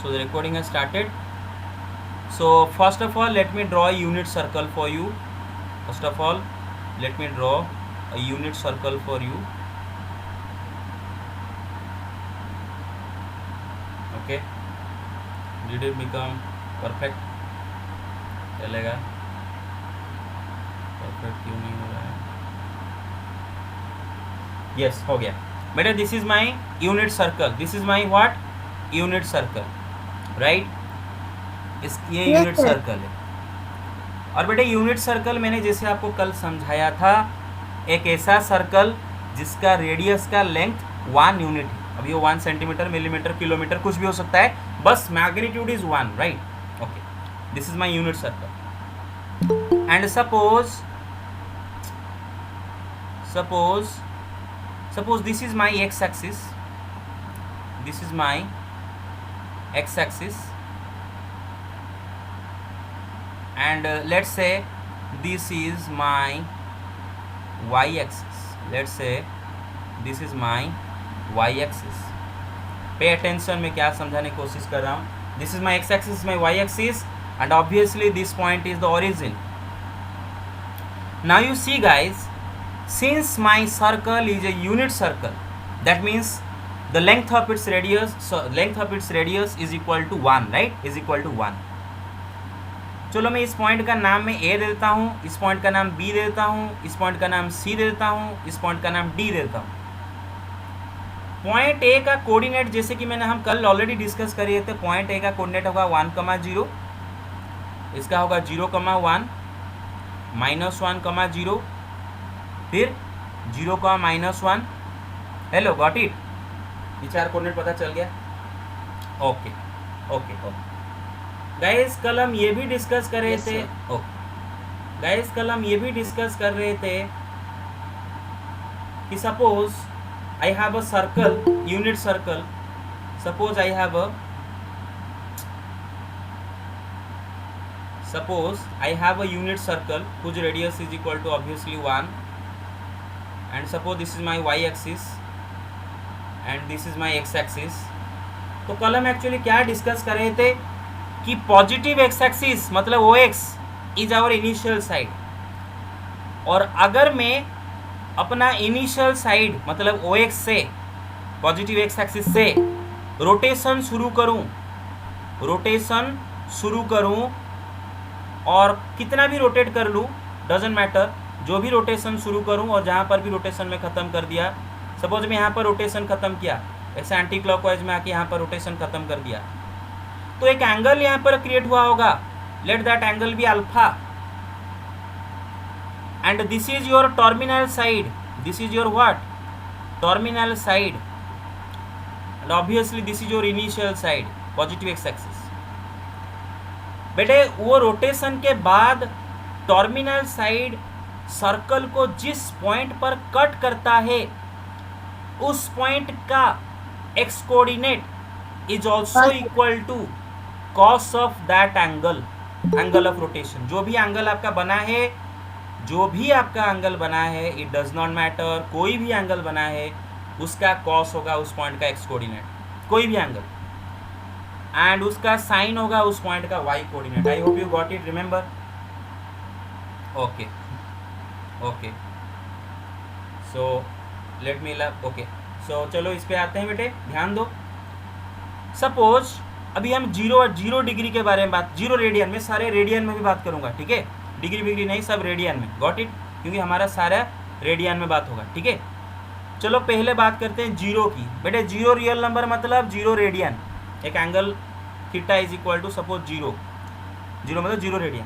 So the recording has started. So first of all, let me draw a unit circle for you. First of all, let me draw a unit circle for you. Okay. Did it become perfect? चलेगा? Perfect क्यों नहीं हो रहा है? Yes, हो गया. बेटा, this is my unit circle. This is my what? Unit circle. Right? ये Yes, यूनिट sir. सर्कल है. और बेटे यूनिट सर्कल मैंने जैसे आपको कल समझाया था, एक ऐसा सर्कल जिसका रेडियस का लेंथ 1 यूनिट है. अब ये 1 सेंटीमीटर, मिलीमीटर, किलोमीटर कुछ भी हो सकता है, बस magnitude is 1, right? Okay, this is my unit circle. And suppose this is my X axis. This is my X axis. And let's say this is my y-axis. Let's say this is my y-axis. Pay attention, मैं क्या समझाने की कोशिश कर रहा हूँ. This is my x-axis, my y-axis, and obviously this point is the origin. Now you see guys, since my circle is a unit circle, that means the length of its radius is equal to 1, right? Is equal to 1. चलो मैं इस point का नाम मैं ए दे देता हूँ, इस point का नाम बी दे देता हूँ, इस पॉइंट का नाम सी दे देता हूँ, इस पॉइंट का नाम डी दे देता हूँ. पॉइंट ए का कोऑर्डिनेट जैसे कि मैंने हम कल ऑलरेडी डिस्कस करिए थे, पॉइंट ए का कोऑर्डिनेट होगा 1,0, इसका होगा 0,1, -1, 0, फिर 0,-1. Hello, got it? ये 4 कोऑर्डिनेट पता चल गया? Okay okay okay. गाइस कल हम ये भी डिस्कस कर रहे थे. ओके गाइस, कल हम ये भी डिस्कस कर रहे थे कि suppose I have a circle, unit circle. Suppose I have a unit circle whose radius is equal to obviously 1, and suppose this is my y axis and this is my x axis. तो कल हम actually क्या discuss कर रहे थे कि positive X axis मतलब O X is our initial side. और अगर मैं अपना इनिशियल साइड मतलब ओ एक्स से, पॉजिटिव एक्स एक्सिस से रोटेशन शुरू करूं और कितना भी रोटेट कर लूं, डजेंट मैटर, जो भी रोटेशन शुरू करूं और जहां पर भी रोटेशन में ख़त्म कर दिया. सपोज मैं यहाँ पर रोटेशन ख़त्म किया, ऐसे एंटी क्लॉकवाइज में आके यहाँ पर रोटेशन ख़त्म कर दिया, तो एक एंगल यहाँ पर क्रिएट हुआ होगा. Let that angle be alpha, and this is your terminal side. This is your what? Terminal side. And obviously this is your initial side, positive X axis. बेटे वो रोटेशन के बाद टर्मिनल साइड सर्कल को जिस point पर cut करता है, उस पॉइंट का x coordinate is also equal to cos of that angle of rotation. जो भी एंगल आपका बना है, इट डज नॉट मैटर, कोई भी एंगल बना है उसका कॉस होगा उस पॉइंट का एक्स कोऑर्डिनेट, कोई भी एंगल, एंड उसका साइन होगा उस पॉइंट का Y coordinate. I hope you got it, remember? Okay okay. So let me okay. So चलो इस पे आते हैं बेटे, ध्यान दो. सपोज अभी हम जीरो डिग्री के बारे में बात, 0 रेडियन में, सारे रेडियन में भी बात करूंगा, ठीक है? डिग्री बिग्री नहीं, सब रेडियन में. Got it? क्योंकि हमारा सारा रेडियन में बात होगा, ठीक है? चलो पहले बात करते हैं 0 की. बेटे 0 रियल नंबर मतलब 0 रेडियन. एक angle theta is equal to suppose 0 मतलब 0 रेडियन.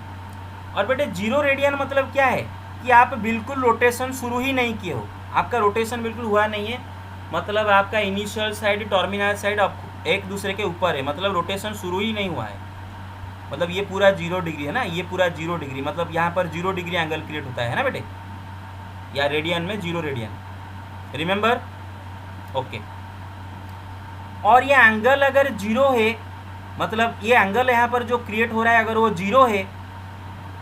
और बेटे 0 रेडियन मतलब क्या है कि आप बिल्कुल रोटेशन शुरू ही नहीं किए हो, आपका रोटेशन बिल्कुल हुआ नहीं है, मतलब आपका इनिशियल साइड, टर्मिनल साइड एक दूसरे के ऊपर है, मतलब रोटेशन शुरू ही नहीं हुआ है. मतलब ये पूरा 0 डिग्री है ना, ये पूरा 0 डिग्री, मतलब यहाँ पर 0 डिग्री एंगल क्रिएट होता है ना बेटे, या रेडियन में 0 रेडियन, रिमेंबर? ओके. और ये एंगल अगर 0 है, मतलब ये एंगल यहाँ पर जो क्रिएट हो रहा है अगर वो 0 है,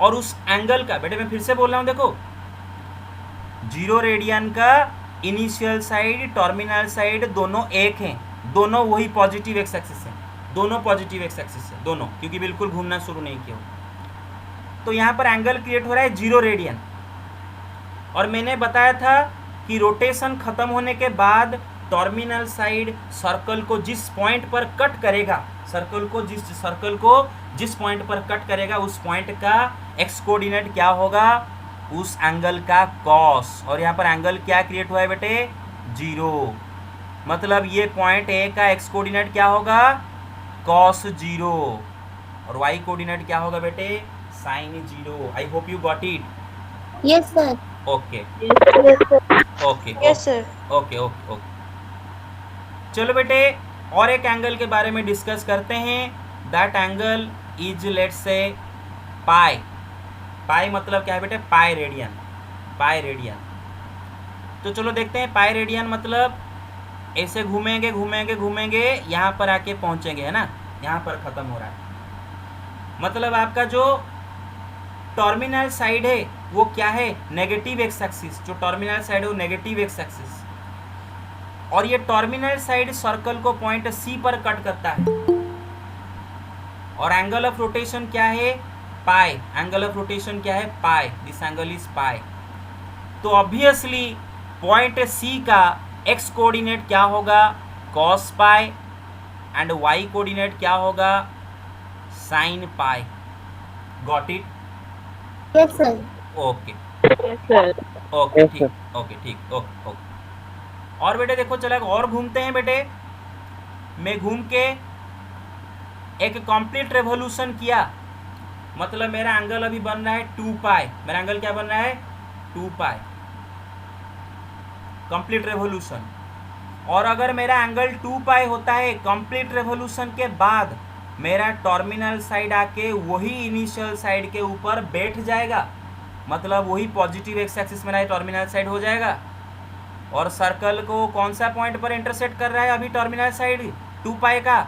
और उस एंगल का, बेटे मैं फिर से बोल रहा हूँ, देखो 0 रेडियन का इनिशियल साइड, टर्मिनल साइड दोनों एक हैं, दोनों वही पॉजिटिव एक्स एक्सिस हैं. दोनों पॉजिटिव एक्स एक्सिस से, दोनों, क्योंकि बिल्कुल घूमना शुरू नहीं किया। तो यहाँ पर एंगल क्रिएट हो रहा है 0 रेडियन। और मैंने बताया था कि रोटेशन खत्म होने के बाद टर्मिनल साइड सर्कल को जिस पॉइंट पर कट करेगा, सर्कल को जिस पॉइंट पर कट करेगा उस पॉइंट का एक्स कोऑर्डिनेट क्या होगा, उस एंगल का कॉस। और यहाँ पर एंगल क्या क्रिएट हुआ है बेटे, 0। मतलब ये पॉइंट ए का एक्स कोऑर्डिनेट क्या होगा, कॉस 0, और वाई कोऑर्डिनेट क्या होगा बेटे, sine 0। I hope you got it. Yes sir. Okay okay yes sir. Okay okay okay. चलो बेटे और एक एंगल के बारे में डिस्कस करते हैं। That angle is let's say पाई। पाई मतलब क्या है बेटे, पाई रेडियन, पाई रेडियन। तो चलो देखते हैं पाई रेडियन मतलब ऐसे घूमेंगे घूमेंगे घूमेंगे, यहाँ पर आके पहुँचेंगे, है ना, यहाँ पर ख़त्म हो रहा है। मतलब आपका जो टर्मिनल साइड है वो क्या है, नेगेटिव एक्स एक्सिस। जो टर्मिनल साइड है वो नेगेटिव एक्स एक्सिस, और ये टर्मिनल साइड सर्कल को पॉइंट सी पर कट करता है। और एंगल ऑफ रोटेशन क्या है, पाई। एंगल ऑफ रोटेशन क्या है, pi. This angle is pi. तो ऑब्वियसली पॉइंट सी का एक्स कोऑर्डिनेट क्या होगा, cos pi, and Y coordinate क्या होगा, sine pi. Got it? Yes sir. Okay yes sir. Okay ठीक, ओके ठीक, ओके ओके। और बेटे देखो चलो और घूमते हैं बेटे। मैं घूम के एक कंप्लीट रेवोल्यूशन किया, मतलब मेरा एंगल अभी बन रहा है 2 पाई। मेरा एंगल क्या बन रहा है, 2 पाई, कंप्लीट रेवोल्यूशन। और अगर मेरा एंगल 2 पाई होता है कंप्लीट रेवोल्यूशन के बाद, मेरा टर्मिनल साइड आके वही इनिशियल साइड के ऊपर बैठ जाएगा, मतलब वही पॉजिटिव एक्स एक्सिस मेरा टर्मिनल साइड हो जाएगा। और सर्कल को कौन सा पॉइंट पर इंटरसेक्ट कर रहा है अभी टर्मिनल साइड, 2 पाई का,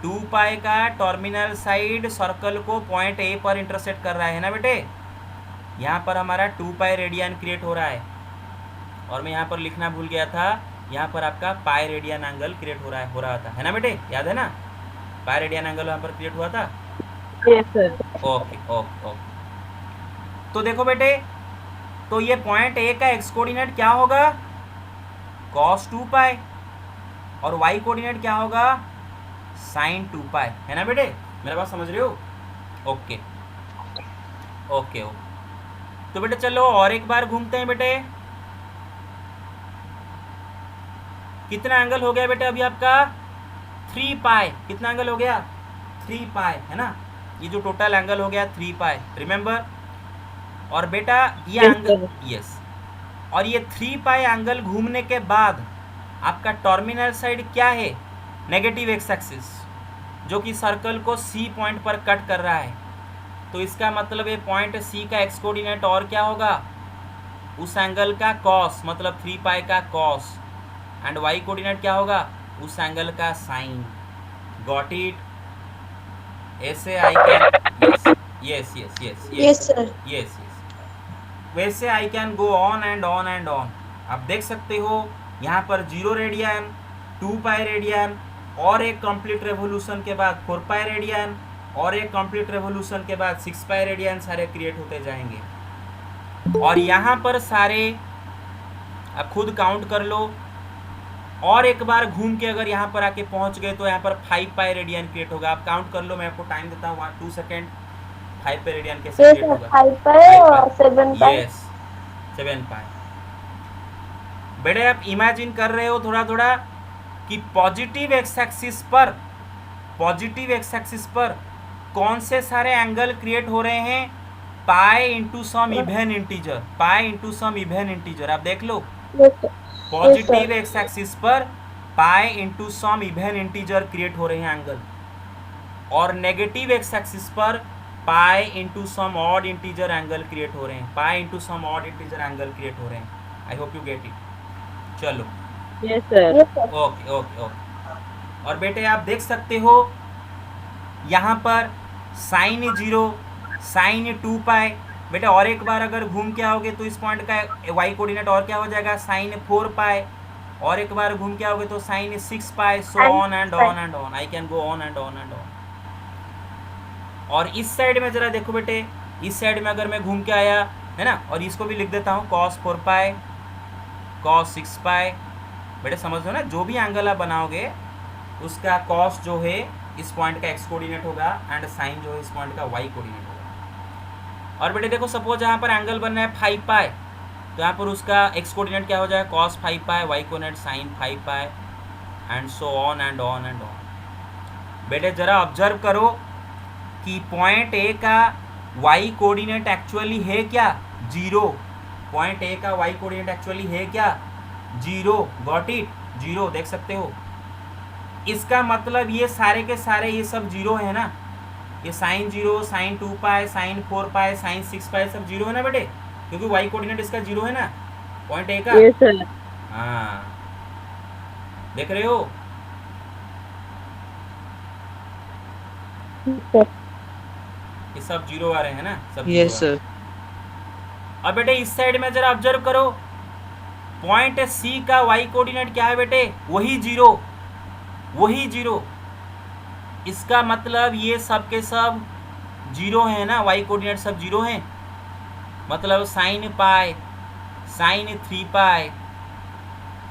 2 पाई का टर्मिनल साइड सर्कल को पॉइंट ए पर इंटरसेक्ट कर रहा है ना बेटे। यहाँ पर हमारा 2 पाई रेडियन क्रिएट हो रहा है। और मैं यहाँ पर लिखना भूल गया था, यहाँ पर आपका पाई रेडियन एंगल क्रिएट हो रहा था, है ना बेटे, याद है ना, पाई रेडियन एंगल यहाँ पर क्रिएट हुआ था। Yes sir. Okay okay okay. तो देखो बेटे, तो ये पॉइंट ए का एक्स कोऑर्डिनेट क्या होगा, कॉस 2 पाई, और वाई कोऑर्डिनेट क्या होगा, साइन 2 पाई, है ना बेटे, मेरा बात समझ रहे हो? Okay okay okay. तो बेटे चलो और एक बार घूमते हैं बेटे। कितना एंगल हो गया बेटे अभी आपका, 3 पाई। कितना एंगल हो गया, 3 पाई, है ना। ये जो टोटल एंगल हो गया 3 पाई, रिमेंबर। और बेटा ये एंगल, यस, और ये 3 पाई एंगल घूमने के बाद आपका टर्मिनल साइड क्या है, नेगेटिव एक्स एक्सिस, जो कि सर्कल को सी पॉइंट पर कट कर रहा है। तो इसका मतलब ये पॉइंट सी का एक्स कोऑर्डिनेट और क्या होगा, उस एंगल का कॉस, मतलब 3 पाई का कॉस, एंड वाई कोऑर्डिनेट क्या होगा, उस एंगल का साइन। Got it? ऐसे I can, yes yes yes yes sir. Yes yes, वैसे I can go on and on and on. आप देख सकते हो यहाँ पर 0 रेडियन, 2 पाई रेडियन, और एक कंप्लीट रेवोल्यूशन के बाद 4 पाई रेडियन, और एक कंप्लीट रेवोल्यूशन के बाद 6 पाई रेडियन, सारे क्रिएट होते जाएंगे। और यहाँ पर सारे आप खुद काउंट कर लो। और एक बार घूम के अगर यहाँ पर आके पहुँच गए तो यहाँ पर 5 पाई रेडियन क्रिएट होगा। आप काउंट कर लो, मैं आपको टाइम देता हूँ 2 सेकेंड। 5 पाई रेडियन कैसे क्रिएट होगा, 5 पाई और 7 पाई। यस 7 पाई। बेटे आप इमेजिन कर रहे हो थोड़ा थोड़ा कि पॉजिटिव एक्स एक्सिस पर कौन से सारे एंगल क्रिएट हो रहे हैं, pi into some even integer, pi into some even integer. आप देख लो, पॉजिटिव एक्स एक्सिस पर pi into some even integer create हो रहे हैं एंगल, और नेगेटिव एक्स एक्सिस पर pi into some odd integer angle create हो रहे हैं, pi into some odd integer angle create हो रहे हैं। I hope you get it. चलो yes sir. Okay okay okay. और बेटे आप देख सकते हो यहाँ पर साइन 0, साइन 2 पाई। बेटे और एक बार अगर घूम के आओगे तो इस पॉइंट का वाई कोऑर्डिनेट और क्या हो जाएगा, साइन 4 पाई। और एक बार घूम के आओगे तो sine 6 pi, so And on and on and on, I can go on and on and on. और इस साइड में जरा देखो बेटे, इस साइड में अगर मैं घूम के आया है ना, और इसको भी लिख देता हूँ cos 4 पाई, cos 6 पाई। बेटे समझ लो ना, जो भी एंगल आप बनाओगे उसका cos जो है इस पॉइंट का x कोऑर्डिनेट होगा एंड साइन जो है इस पॉइंट का y कोऑर्डिनेट होगा। और बेटे देखो सपोज यहाँ पर एंगल बनना है 5 पाई, तो यहाँ पर उसका x कोऑर्डिनेट क्या हो जाएगा, cos 5 pi, y coordinate sin 5 pi and so on and on and on. बेटे जरा ऑब्जर्व करो कि पॉइंट ए का y कोऑर्डिनेट एक्चुअली है क्या, 0। पॉइंट ए का y कोऑर्डिनेट एक्चुअली है क्या, 0। गॉट इट, 0 देख सकते हो। इसका मतलब ये सारे के सारे ये सब 0 है ना, ये साइन 0, साइन 2 पाई, साइन 4 पाई, साइन 6 पाई सब 0 है ना बेटे, क्योंकि y कोऑर्डिनेट इसका 0 है ना पॉइंट ए का। Yes sir. हाँ देख रहे हो, sir. ये सब 0 आ रहे हैं ना, सब 0 यस आ सर। रहे हैं। अब बेटे इस साइड में जरा ऑब्जर्व करो, पॉइंट सी का y कोऑर्डिनेट क्या है बेटे, वही 0, वही 0। इसका मतलब ये सब के सब 0 है ना, y कोऑर्डिनेट सब 0 हैं। मतलब साइन पाई, साइन 3 पाई,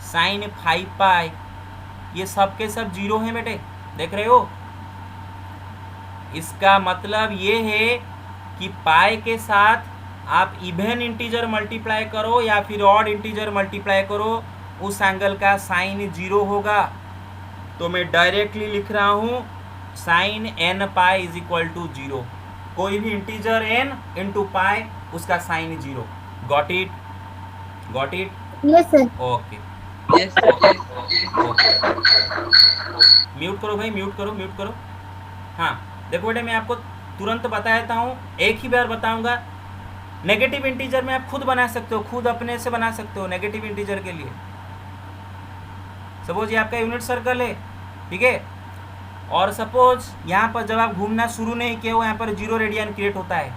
साइन 5 पाई, ये सब के सब 0 हैं बेटे, देख रहे हो। इसका मतलब ये है कि पाई के साथ आप इवन इंटीजर मल्टीप्लाई करो या फिर ऑड इंटीजर मल्टीप्लाई करो, उस एंगल का साइन 0 होगा। तो मैं डायरेक्टली लिख रहा हूँ sine n pi is equal to 0। कोई भी इंटीजर n इंटू पाई, उसका sine 0। Got it, got it, Yes sir. Okay. Yes sir. Mute करो भाई, म्यूट करो, म्यूट करो। हाँ देखो बेटे, मैं आपको तुरंत बता देता हूँ, एक ही बार बताऊंगा। नेगेटिव इंटीजर में आप खुद बना सकते हो, खुद अपने से बना सकते हो नेगेटिव इंटीजर के लिए। सपोज ये आपका यूनिट सर्कल है, ठीक है, और सपोज यहाँ पर जब आप घूमना शुरू नहीं किए हो, यहाँ पर 0 रेडियन क्रिएट होता है।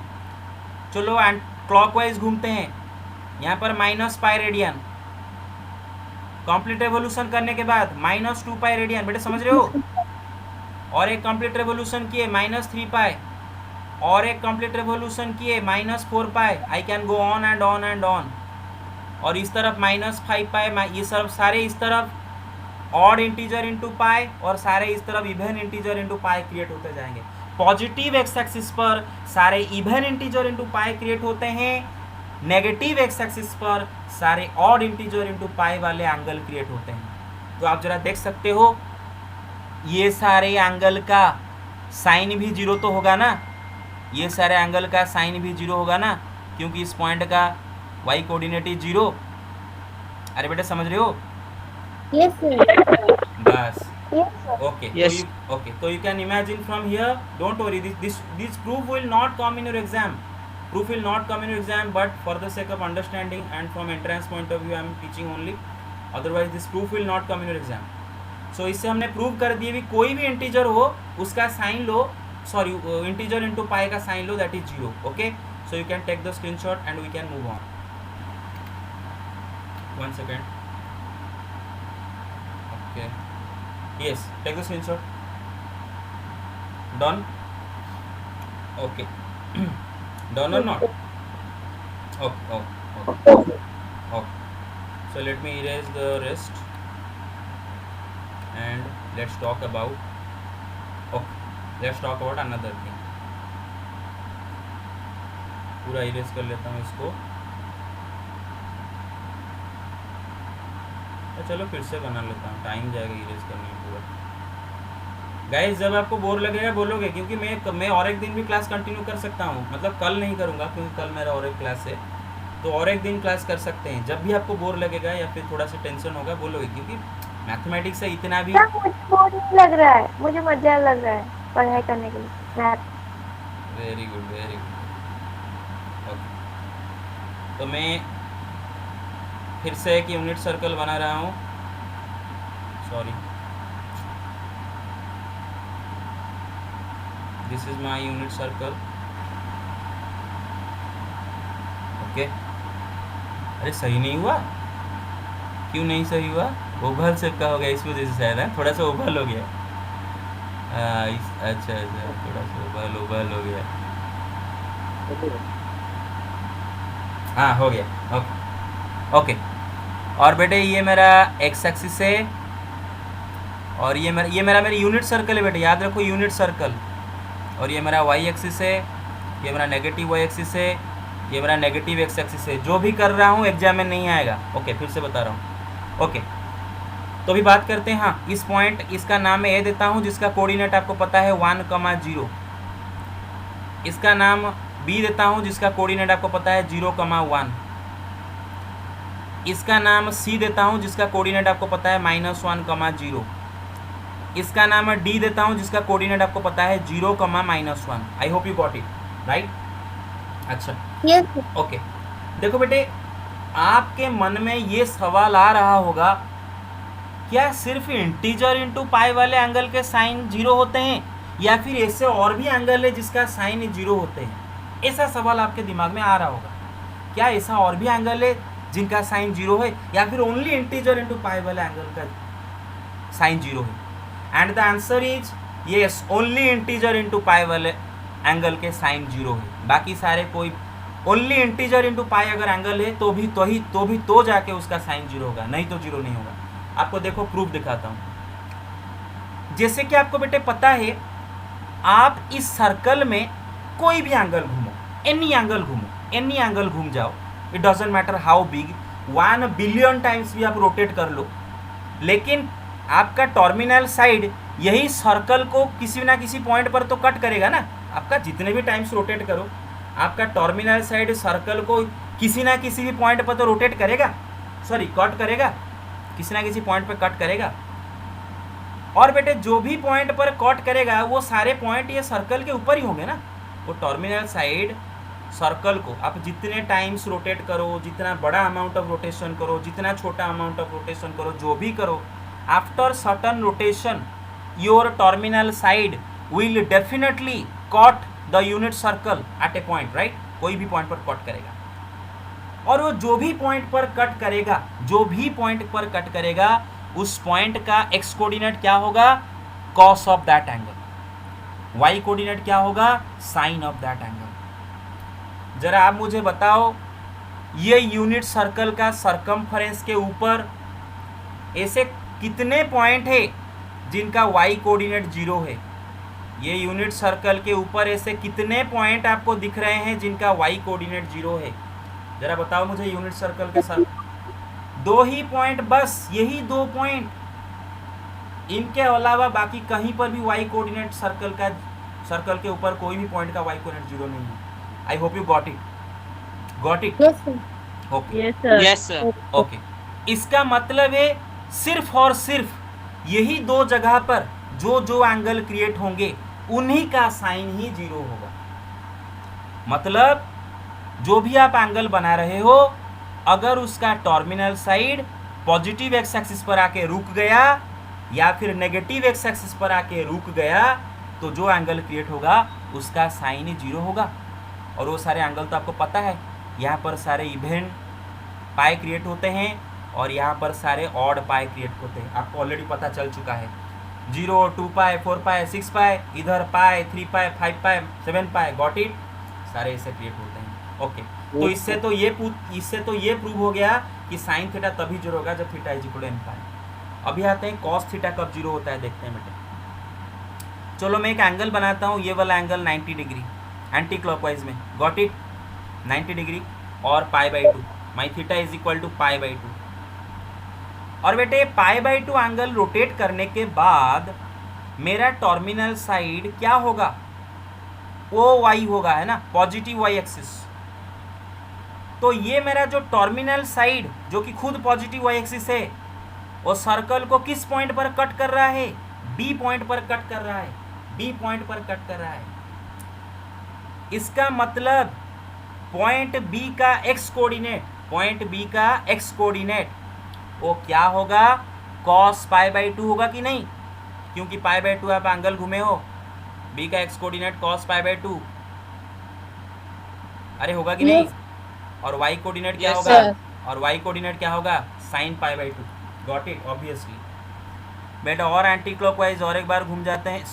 चलो एंड क्लॉकवाइज घूमते हैं, यहाँ पर -पाई रेडियन, कंप्लीट रेवोल्यूशन करने के बाद -2 पाई रेडियन, बेटे समझ रहे हो। और एक कंप्लीट रेवोल्यूशन किए -3 पाई, और एक कंप्लीट रेवोल्यूशन किए -4 pi, I can go on and on and on. और इस तरफ -5 पाई, ये सब सारे इस तरफ ऑड इंटीजर इंटू पाई, और सारे इस तरफ इवन इंटीजर इंटू पाई क्रिएट होते जाएंगे। पॉजिटिव एक्स एक्सिस पर सारे इवन इंटीजर इंटू पाई क्रिएट होते हैं, नेगेटिव एक्स एक्सिस पर सारे ऑड इंटीजर इंटू पाई वाले एंगल क्रिएट होते हैं। तो आप जरा देख सकते हो, ये सारे एंगल का साइन भी 0 तो होगा ना, ये सारे एंगल का साइन भी 0 होगा ना, क्योंकि इस पॉइंट का y कोऑर्डिनेट इज 0। अरे बेटा समझ रहे हो। Yes sir. बस Yes sir. ओके। Yes. तो you can imagine from here, don't worry, this proof will not come in your exam, proof will not come in your exam, but for the sake of understanding and from entrance point of view I am teaching only, otherwise this proof will not come in your exam. So इससे हमने prove कर दिए भी कोई भी integer हो उसका sine लो, सॉरी इंटीजर इंटू पाई का साइन लो, that is 0। Okay, so you can take the screenshot and we can move on. 1 second. Okay, yes, take the screenshot. Done. Okay. Done or not? Okay. So let me erase the rest and let's talk about another thing. पूरा erase कर लेता हूँ इसको। चलो फिर से बना लेता हूँ, टाइम जाएगा इरेज करने में पूरा। गाइस जब आपको बोर लगेगा बोलोगे, क्योंकि मैं और एक दिन भी क्लास कंटिन्यू कर सकता हूँ, मतलब कल नहीं करूँगा क्योंकि कल मेरा और एक क्लास है, तो और एक दिन क्लास कर सकते हैं। जब भी आपको बोर लगेगा या फिर थोड़ा सा टेंशन होगा बोलोगे, क्योंकि मैथमेटिक्स से इतना भी सर मुझे बोर नहीं लग रहा है, मुझे मजा लग रहा है पढ़ाई करने के लिए। Math very good, very good. Okay, तो मैं फिर से एक यूनिट सर्कल बना रहा हूँ, sorry, this is my unit circle. Okay, अरे सही नहीं हुआ, क्यों नहीं सही हुआ? ओवल शेप का हो गया इस वजह से शायद है, थोड़ा सा ओवल हो गया। अच्छा अच्छा, थोड़ा सा ओवल ओवल हो गया। हाँ हो गया, ओके ओके। और बेटे ये मेरा एक्स एक्सिस है और ये मेरा मेरी यूनिट सर्कल है बेटे, याद रखो यूनिट सर्कल। और ये मेरा वाई एक्सिस है, ये मेरा नेगेटिव वाई एक्सिस है, ये मेरा नेगेटिव एक्स एक्सिस है। जो भी कर रहा हूँ एग्जाम में नहीं आएगा, ओके फिर से बता रहा हूँ, ओके। तो अभी बात करते हैं, हाँ इस पॉइंट, इसका नाम मैं ए देता हूँ जिसका कोऑर्डिनेट आपको पता है 1,0। इसका नाम बी देता हूँ जिसका कोऑर्डिनेट आपको पता है 0,1। इसका नाम सी देता हूँ जिसका कोऑर्डिनेट आपको पता है -1,0। इसका नाम डी देता हूँ जिसका कोऑर्डिनेट आपको पता है 0,-1। आई hope you got it, right. अच्छा यस ओके। देखो बेटे, आपके मन में ये सवाल आ रहा होगा, क्या सिर्फ इंटीजर इंटू पाई वाले एंगल के साइन 0 होते हैं या फिर ऐसे और भी एंगल है जिसका साइन 0 होते हैं? ऐसा सवाल आपके दिमाग में आ रहा होगा, क्या ऐसा और भी एंगल है जिनका साइन 0 है या फिर ओनली इंटीजर इंटू पाई वाले एंगल का साइन 0 है? And the answer is yes, only integer into पाई वाले एंगल के साइन 0 है। बाकी सारे कोई, ओनली इंटीजर इंटू पाई अगर एंगल है तो जाके उसका साइन 0 होगा, नहीं तो 0 नहीं होगा। आपको देखो प्रूफ दिखाता हूँ। जैसे कि आपको बेटे पता है, आप इस सर्कल में कोई भी एंगल घूमो, एनी एंगल घूम जाओ, it doesn't matter how big, 1 billion times भी आप रोटेट कर लो, लेकिन आपका टर्मिनल साइड यही सर्कल को किसी ना किसी पॉइंट पर तो कट करेगा ना। आपका जितने भी टाइम्स रोटेट करो, आपका टर्मिनल साइड सर्कल को किसी ना किसी भी पॉइंट पर तो रोटेट करेगा, सॉरी कट करेगा, किसी ना किसी पॉइंट पर कट करेगा। और बेटे जो भी पॉइंट पर कट करेगा वो सारे पॉइंट ये सर्कल के ऊपर ही होंगे ना। वो टर्मिनल साइड सर्कल को आप जितने टाइम्स रोटेट करो, जितना बड़ा अमाउंट ऑफ रोटेशन करो, जितना छोटा अमाउंट ऑफ रोटेशन करो, जो भी करो, after certain rotation your terminal side will definitely cut the unit circle eight A point, right. कोई भी पॉइंट पर कट करेगा, और वो जो भी पॉइंट पर कट करेगा उस पॉइंट का एक्स कोऑर्डिनेट क्या होगा? Cos of that angle. Y coordinate क्या होगा? Sine of that angle. जरा आप मुझे बताओ, ये यूनिट सर्कल का सरकमफरेंस के ऊपर ऐसे कितने पॉइंट है जिनका वाई कोऑर्डिनेट 0 है? ये यूनिट सर्कल के ऊपर ऐसे कितने पॉइंट आपको दिख रहे हैं जिनका वाई कोऑर्डिनेट 0 है? जरा बताओ मुझे। यूनिट सर्कल के सर 2 ही पॉइंट, बस यही 2 पॉइंट, इनके अलावा बाकी कहीं पर भी वाई कोऑर्डिनेट सर्कल के ऊपर कोई भी पॉइंट का वाई कोऑर्डिनेट 0 नहीं है। आई hope you got it. Yes sir okay yes sir. Yes sir. Okay. इसका मतलब है सिर्फ और सिर्फ यही 2 जगह पर जो एंगल क्रिएट होंगे उन्हीं का साइन ही 0 होगा। मतलब जो भी आप एंगल बना रहे हो, अगर उसका terminal side positive X axis पर आके रुक गया या फिर नेगेटिव एक्स एक्सिस पर आके रुक गया, तो जो एंगल क्रिएट होगा उसका साइन ही 0 होगा। और वो सारे एंगल तो आपको पता है, यहाँ पर सारे इवन पाई क्रिएट होते हैं और यहाँ पर सारे ऑड पाई क्रिएट होते हैं। आपको ऑलरेडी पता चल चुका है, 0, 2 पाई, 4 पाई, 6 पाई, इधर पाई, 3 पाई, 5 पाई, 7 पाई, गॉट इट। सारे ऐसे क्रिएट होते हैं। ओके तो इससे तो ये प्रूव हो गया कि साइन थीटा तभी 0 होगा जब theta is equal to n pi. अभी आते हैं कॉस थीटा कब 0 होता है, देखते हैं बेटे। चलो मैं एक एंगल बनाता हूँ, ये वाला एंगल 90 डिग्री एंटी क्लॉकवाइज में, गॉट इट, 90 डिग्री और π/2, माई थीटा इज इक्वल टू π/2। और बेटे π/2 एंगल रोटेट करने के बाद मेरा टर्मिनल साइड क्या होगा? वो वाई होगा, है ना, पॉजिटिव वाई एक्सिस। तो ये मेरा जो टर्मिनल साइड जो कि खुद पॉजिटिव वाई एक्सिस है, वो सर्कल को किस पॉइंट पर कट कर रहा है? बी पॉइंट पर कट कर रहा है, बी पॉइंट पर कट कर रहा है। इसका मतलब पॉइंट बी का एक्स कोऑर्डिनेट वो क्या होगा? कॉस π/2 होगा कि नहीं? क्योंकि π/2 आप एंगल घूमे हो, बी का एक्स कोऑर्डिनेट कॉस π/2, अरे होगा कि नहीं? और वाई कोऑर्डिनेट क्या Yes, होगा? sir. और वाई कोऑर्डिनेट क्या होगा? साइन π/2। गॉट इट ऑब्वियसली बेटा। और एंटी क्लॉकवाइज और एक बार घूम जाते हैं,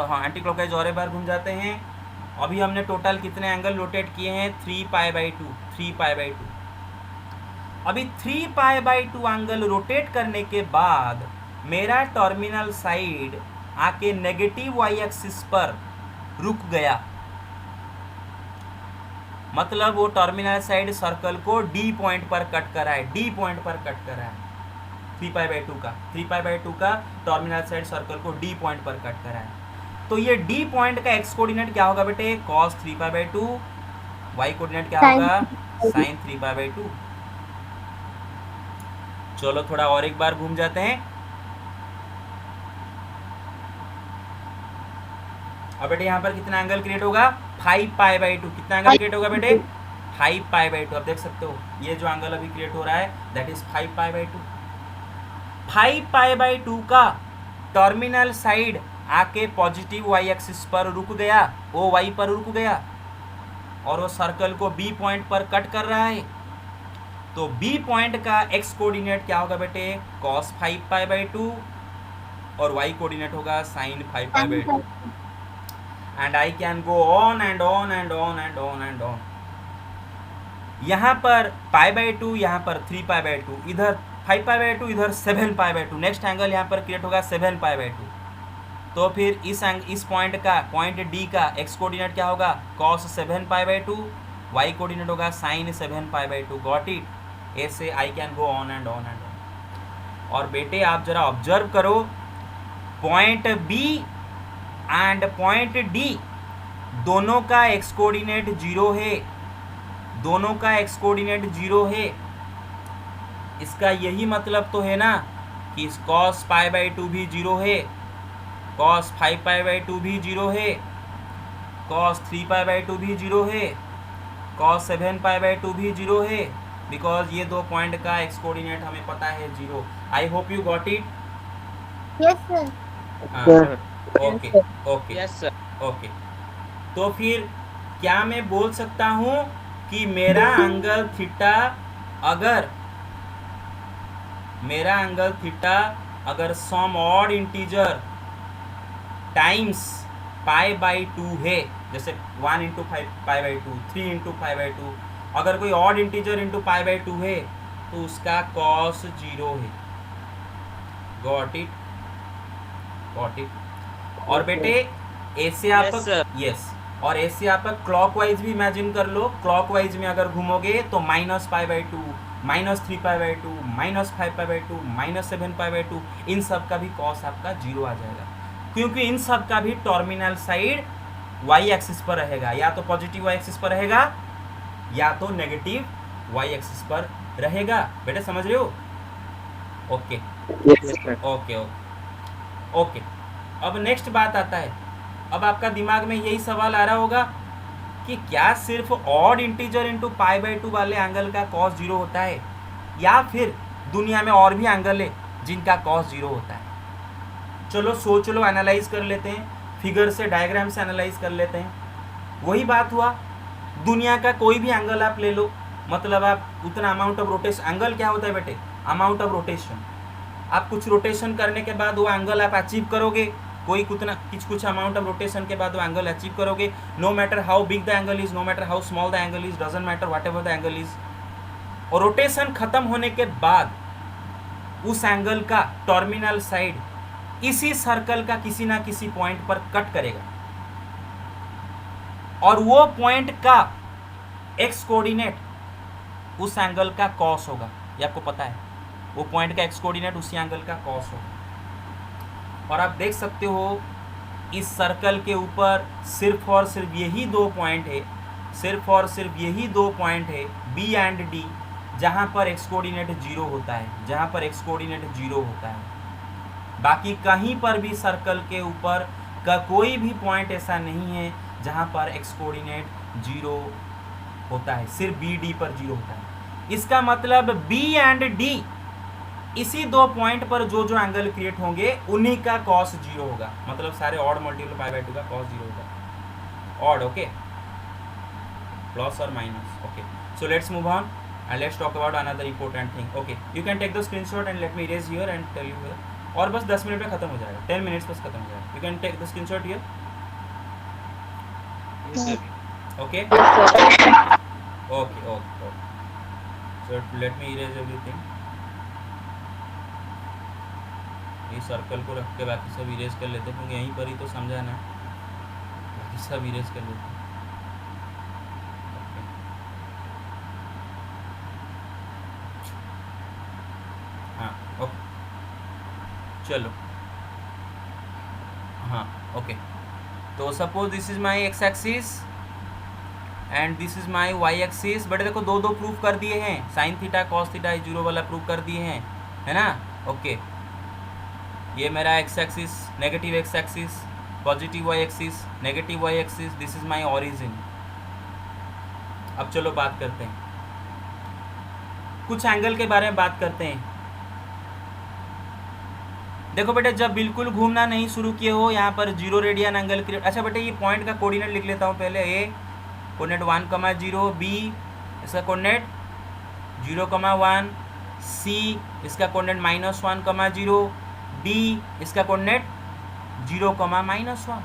हाँ एंटी क्लॉकवाइज और एक बार घूम जाते हैं। अभी हमने टोटल कितने एंगल रोटेट किए हैं, 3π/2, 3π/2। अभी 3π/2 एंगल रोटेट करने के बाद मेरा टर्मिनल साइड आके नेगेटिव वाई एक्सिस पर रुक गया, मतलब वो टर्मिनल साइड सर्कल को डी पॉइंट पर कट करा है, डी पॉइंट पर कट करा है 3π/2 का टर्मिनल साइड सर्कल को डी पॉइंट पर कट करा है। तो ये डी पॉइंट का एक्स कोऑर्डिनेट क्या होगा बेटे, cos 3π/2, वाई कोऑर्डिनेट क्या होगा, sin 3π/2। चलो थोड़ा और एक बार घूम जाते हैं। अब बेटे यहाँ पर कितना एंगल क्रिएट होगा, 5π/2। कितना एंगल क्रिएट होगा बेटे, 5π/2। अब देख सकते हो ये जो एंगल अभी क्रिएट हो रहा है दैट इज 5π/2। 5π/2 का टर्मिनल साइड आके पॉजिटिव वाई एक्सिस पर रुक गया, ओ वाई पर रुक गया, और वो सर्कल को बी पॉइंट पर कट कर रहा है। तो बी पॉइंट का एक्स कोऑर्डिनेट क्या होगा बेटे, cos 5π/2, और वाई कोऑर्डिनेट होगा sin 5π/2। And I can go on and on and on and on and on. यहाँ पर π/2, यहाँ पर 3π/2, इधर 5π/2, इधर 7π/2। नेक्स्ट एंगल यहाँ पर क्रिएट होगा 7π/2। तो फिर इस पॉइंट का, पॉइंट डी का एक्स कोऑर्डिनेट क्या होगा, cos 7π/2, वाई कोऑर्डिनेट होगा sin 7π/2। Got it. ऐसे I can go on and on and on. और बेटे आप जरा ऑब्जर्व करो, point B and point D दोनों का एक्स कोऑर्डिनेट 0 है, दोनों का एक्स कोऑर्डिनेट 0 है। इसका यही मतलब तो है ना कि cos π/2 भी 0 है, cos 5π/2 भी 0 है, cos 3π/2 भी 0 है, cos 7π/2 भी 0 है, बिकॉज ये दो पॉइंट का एक्स कोऑर्डिनेट हमें पता है 0। I hope you got it. Yes sir. Okay okay yes sir. Okay. तो फिर क्या मैं बोल सकता हूँ कि मेरा एंगल थीटा अगर सम ऑड इंटीजर टाइम्स π/2 है, जैसे 1 × 5π/2, 3 × 5/2, अगर कोई ऑड इंटीजर इंटू π/2 है तो उसका cos 0 है। Got it, got it. और बेटे ऐसे आप यस, और ऐसे आप क्लॉकवाइज भी इमेजिन कर लो। क्लॉकवाइज में अगर घूमोगे तो -π/2, -3π/2, -5π/2, -7π/2, इन सब का भी cos आपका 0 आ जाएगा, क्योंकि इन सब का भी टर्मिनल साइड वाई एक्सिस पर रहेगा, या तो पॉजिटिव वाई एक्सिस पर रहेगा या तो नेगेटिव वाई एक्सिस पर रहेगा। बेटे समझ रहे हो? Okay okay okay okay. अब नेक्स्ट बात आता है, अब आपका दिमाग में यही सवाल आ रहा होगा कि क्या सिर्फ ऑड इंटीजर इंटू π/2 वाले एंगल का cos 0 होता है, या फिर दुनिया में और भी एंगल है जिनका cos 0 होता है। चलो सोच लो, एनालाइज कर लेते हैं, फिगर से, डायग्राम से एनालाइज कर लेते हैं। वही बात हुआ, दुनिया का कोई भी एंगल आप ले लो, मतलब आप उतना अमाउंट ऑफ रोटेशन, एंगल क्या होता है बेटे, अमाउंट ऑफ रोटेशन। आप कुछ रोटेशन करने के बाद वो एंगल आप अचीव करोगे, कोई कुछ अमाउंट ऑफ रोटेशन के बाद वो एंगल अचीव करोगे। No matter how big the angle is, no matter how small the angle is, doesn't matter whatever the angle is. और रोटेशन खत्म होने के बाद उस एंगल का टर्मिनल साइड इसी सर्कल का किसी ना किसी पॉइंट पर कट करेगा, और वो पॉइंट का एक्स कोऑर्डिनेट उस एंगल का cos होगा। ये आपको पता है, वो पॉइंट का एक्स कोऑर्डिनेट उसी एंगल का cos होगा। और आप देख सकते हो इस सर्कल के ऊपर सिर्फ और सिर्फ यही दो पॉइंट है, सिर्फ और सिर्फ यही दो पॉइंट है बी एंड डी, जहाँ पर एक्स कोऑर्डिनेट 0 होता है, जहाँ पर एक्स कोऑर्डिनेट 0 होता है। बाकी कहीं पर भी सर्कल के ऊपर का कोई भी पॉइंट ऐसा नहीं है जहाँ पर एक्स कोऑर्डिनेट 0 होता है, सिर्फ बी डी पर 0 होता है। इसका मतलब बी एंड डी इसी दो पॉइंट पर जो जो एंगल क्रिएट होंगे उन्हीं का cos 0 होगा, मतलब सारे ऑड मल्टीपल π/2 का cos 0 होगा। ऑड, ओके, प्लस और minus, okay. So let's move on. and let's talk about another important thing. Okay, you can take the screenshot and let me erase here and tell you here. और बस 10 minute में खत्म हो जाएगा, 10 minutes बस खत्म हो जाएगा. You can take the screenshot here. Okay. Okay. So let me erase everything. ये सर्कल को रख के बाकी सब इरेज कर लेते हैं, क्योंकि यहीं पर ही तो समझाना है, बाकी सब इरेज कर लेते हैं. हाँ ओके चलो. हाँ ओके. तो suppose this is my X axis and this is my Y axis. But देखो दो प्रूफ कर दिए हैं, साइन थीटा कॉस थीटा 0 वाला प्रूफ कर दिए हैं, है ना. ओके ये मेरा X axis, negative X axis, positive Y axis, negative Y axis. This is my origin. अब चलो बात करते हैं, कुछ एंगल के बारे में बात करते हैं. देखो बेटे जब बिल्कुल घूमना नहीं शुरू किए हो, यहाँ पर 0 रेडियन एंगल क्रिएट. अच्छा बेटे ये पॉइंट का कोऑर्डिनेट लिख लेता हूँ पहले. ए कोऑर्डिनेट 1,0, बी इसका कोऑर्डिनेट 0,1, सी इसका कोऑर्डिनेट -1,0, डी इसका कोऑर्डिनेट 0,-1.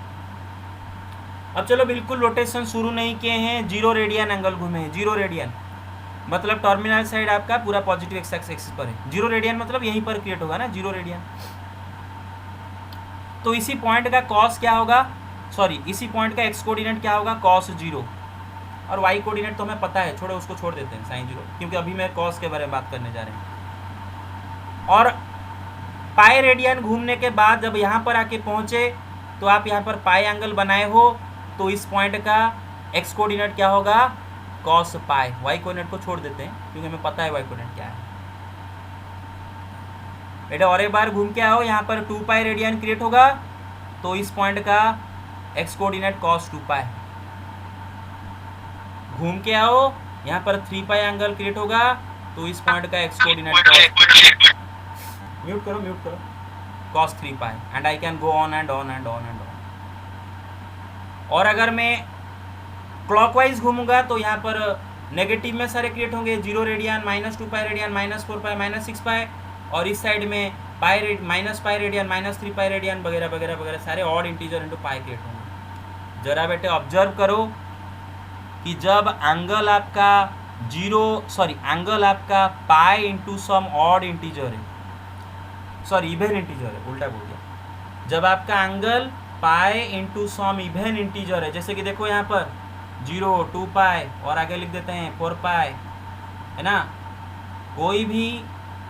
अब चलो बिल्कुल रोटेशन शुरू नहीं किए हैं, 0 रेडियन एंगल घूमे हैं. 0 रेडियन मतलब टर्मिनल साइड आपका पूरा पॉजिटिव एक्स एक्सिस पर है. 0 रेडियन मतलब यहीं पर क्रिएट होगा ना 0 रेडियन. तो इसी पॉइंट का कॉस क्या होगा, सॉरी इसी पॉइंट का एक्स कोऑर्डिनेट क्या होगा, cos 0. और वाई कोऑर्डिनेट तो हमें पता है, छोड़ो उसको छोड़ देते हैं sin 0, क्योंकि अभी मैं कॉस के बारे में बात करने जा रहे हैं. और पाई रेडियन घूमने के बाद जब यहाँ पर आके पहुँचे तो आप यहाँ पर पाई एंगल बनाए हो, तो इस पॉइंट का एक्स कोऑर्डिनेट क्या होगा, cos पाई. वाई कोऑर्डिनेट को छोड़ देते हैं क्योंकि हमें पता है वाई कोऑर्डिनेट क्या है. बेटा और एक बार घूम के आओ, यहाँ पर 2 पाई रेडियन क्रिएट होगा, तो इस पॉइंट का एक्स कोऑर्डिनेट cos 2 पाई. घूम के आओ, यहाँ पर 3 पाई एंगल क्रिएट होगा, तो इस पॉइंट का एक्स कोऑर्डिनेट म्यूट करो cos 3 pi. And I can go on and on and on and on. और अगर मैं क्लॉकवाइज घूमूंगा तो यहाँ पर नेगेटिव में सारे क्रिएट होंगे, 0 रेडियन, -2 पाई रेडियन, -4 पाई, -6 पाई. और इस साइड में minus pi radian, -3 pi radian वगैरह वगैरह वगैरह सारे ऑड इंटीजर इनटू पाई क्रिएट होंगे. जरा बेटे ऑब्जर्व करो कि जब एंगल आपका एंगल आपका pi into some odd integer है, सॉरी इवेन इंटीजर है, उल्टा बोल दिया. जब आपका angle pi into some even integer है, जैसे कि देखो यहाँ पर 0, 2 पाई और आगे लिख देते हैं 4 पाई, है ना. कोई भी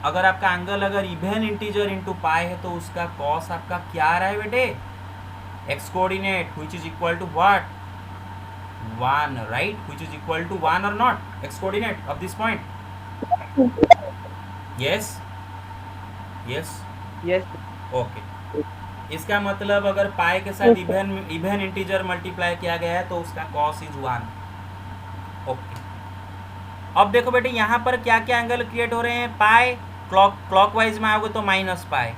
अगर आपका एंगल अगर इवेन इंटीजर इंटू पाई है तो उसका कॉस आपका क्या आ रहा है बेटे, x coordinate which is equal to what, 1, right, which is equal to 1 or not, x coordinate of this point. Yes okay. इसका मतलब अगर पाई के साथ इवेन इंटीजर मल्टीप्लाई किया गया है तो उसका कॉस इज 1. ओके. अब देखो बेटे यहाँ पर क्या क्या एंगल क्रिएट हो रहे हैं. पाई क्लॉकवाइज में आओगे तो -पाई,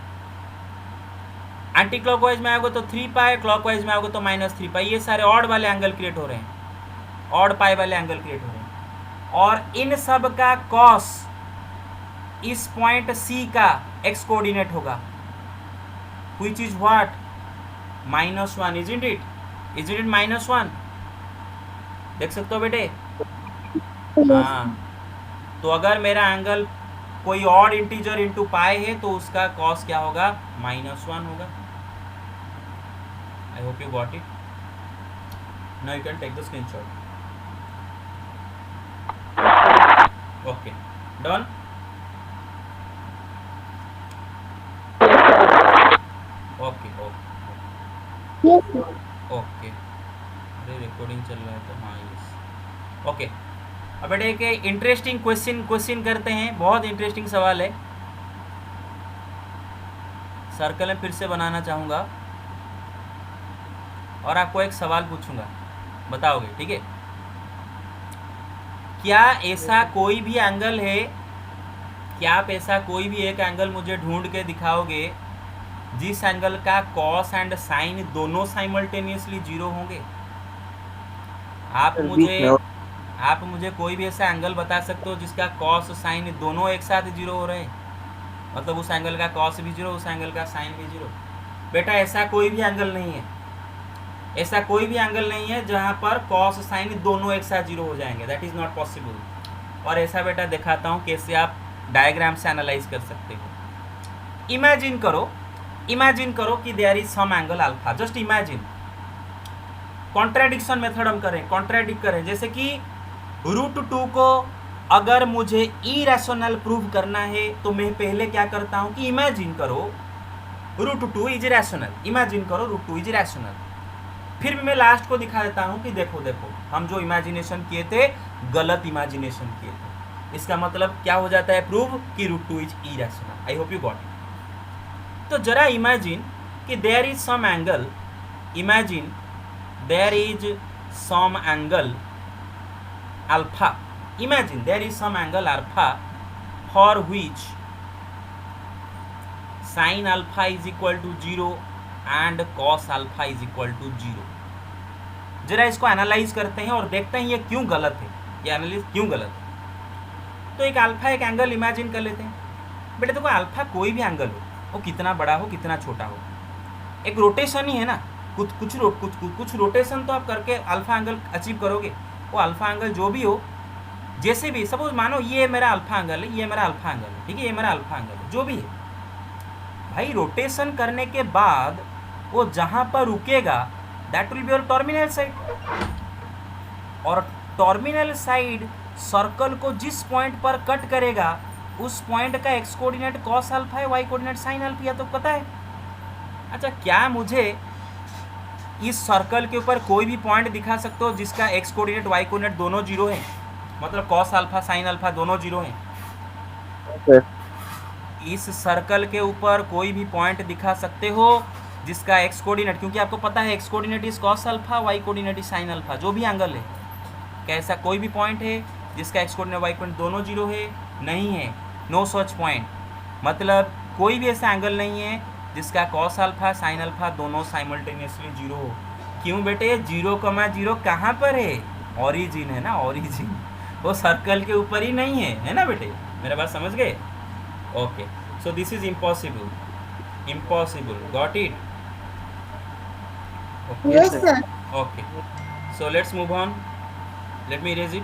एंटी क्लॉकवाइज में आओगे तो 3 पाई, क्लॉकवाइज में आओगे तो -3 पाई. ये सारे ऑड वाले एंगल क्रिएट हो रहे हैं, ऑड पाई वाले एंगल क्रिएट हो रहे हैं. और इन सब का कॉस इस पॉइंट सी का एक्स कोऑर्डिनेट होगा, which is what, -1, isn't it -1. देख सकते हो बेटे. हाँ, तो अगर मेरा एंगल कोई ऑड इंटीजर इंटू पाई है तो उसका कॉस क्या होगा, -1 होगा. I hope you got it. Now you can take the screenshot. Okay done. Okay okay. अरे रिकॉर्डिंग चल रहा है तो हाँ यस ओके. अब बेटे एक इंटरेस्टिंग क्वेश्चन करते हैं, बहुत इंटरेस्टिंग सवाल है. सर्कल में फिर से बनाना चाहूँगा और आपको एक सवाल पूछूंगा, बताओगे, ठीक है. क्या ऐसा कोई भी एंगल है, क्या आप ऐसा कोई भी एक एंगल मुझे ढूंढ के दिखाओगे जिस एंगल का कॉस एंड साइन दोनों साइमल्टेनियसली 0 होंगे. आप मुझे आप मुझे कोई भी ऐसा एंगल बता सकते हो जिसका कॉस साइन दोनों एक साथ जीरो हो रहे हैं, मतलब उस एंगल का कॉस भी जीरो, उस एंगल का साइन भी जीरो। बेटा ऐसा कोई भी एंगल नहीं है, ऐसा कोई भी एंगल नहीं है जहाँ पर कॉस साइन दोनों एक साथ जीरो हो जाएंगे, दैट इज़ नॉट पॉसिबल। और ऐसा बेटा दिखाता हूँ कैसे आप डायग्राम से एनालाइज कर सकते हो। इमेजिन करो कि there is some angle alpha, just imagine. Contradiction method हम करें, कॉन्ट्राडिक्ट करें, जैसे कि √2 को अगर मुझे इरेशनल प्रूव करना है तो मैं पहले क्या करता हूं कि इमेजिन करो √2 इज रैशनल, इमेजिन करो √2 इज रैशनल। फिर भी मैं लास्ट को दिखा देता हूं कि देखो देखो हम जो इमेजिनेशन किए थे गलत इमेजिनेशन किए थे। इसका मतलब क्या हो जाता है प्रूव कि √2 is irrational. I hope you got it. तो जरा इमेजिन कि there is some angle, imagine there is some angle alpha, imagine there is some angle alpha for which sin alpha is equal to 0 and cos alpha is equal to 0। जरा इसको analyse करते हैं और देखते हैं ये क्यों गलत है, ये एनालिस क्यों गलत है। तो एक अल्फा एक एंगल इमेजिन कर लेते हैं। बेटे देखो अल्फा कोई भी एंगल हो, वो कितना बड़ा हो कितना छोटा हो, एक रोटेशन ही है ना, कुछ रोटेशन तो आप करके अल्फा एंगल अचीव करोगे। वो अल्फा एंगल जो भी हो, जैसे भी, सपोज मानो ये मेरा अल्फा एंगल है, ये मेरा अल्फा एंगल है, ठीक है, ये मेरा अल्फा एंगल है, जो भी है भाई, रोटेशन करने के बाद वो जहाँ पर रुकेगा that will be your terminal side. और टर्मिनल साइड सर्कल को जिस पॉइंट पर कट करेगा उस पॉइंट का एक्स कोऑर्डिनेट कॉस अल्फा है, वाई कोऑर्डिनेट साइन अल्फा, तो पता है। अच्छा, क्या मुझे इस सर्कल के ऊपर कोई भी पॉइंट दिखा सकते हो जिसका एक्स कोऑर्डिनेट वाई कोऑर्डिनेट दोनों जीरो है, मतलब कॉस अल्फा साइन अल्फा दोनों जीरो हैं? इस सर्कल के ऊपर कोई भी पॉइंट दिखा सकते हो जिसका एक्स कोऑर्डिनेट, क्योंकि आपको पता है x coordinate is cos alpha, y coordinate is sine alpha, जो भी एंगल है। क्या ऐसा कोई भी पॉइंट है जिसका एक्स कोऑर्डिनेट वाई कोऑर्डिनेट दोनों जीरो है? नहीं है, नो सच पॉइंट। मतलब कोई भी ऐसा एंगल नहीं है जिसका कॉस अल्फा साइन अल्फा दोनों साइमल्टेनियसली जीरो हो। क्यों बेटे? 0,0 कहाँ पर है? ऑरिजिन है ना, ऑरिजिन, वो सर्कल के ऊपर ही नहीं है ना बेटे, मेरा बात समझ गए? Okay, so this is impossible, impossible, got it? Yes, sir. Okay, so let's move on, let me erase it.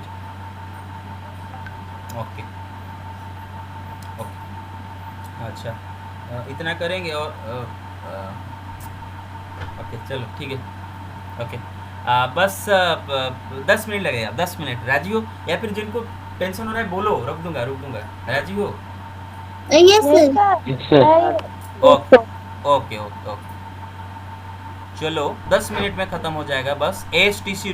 Okay okay, अच्छा, इतना करेंगे और ओके चलो ठीक है, ओके, बस 10 मिनट लगेगा, 10 मिनट। राजी हो? या फिर जिनको टेंशन हो रहा है बोलो, रुक दूंगा। राजी हो? Yes, sir. Okay okay okay okay, चलो 10 मिनट में ख़त्म हो जाएगा बस। ASTC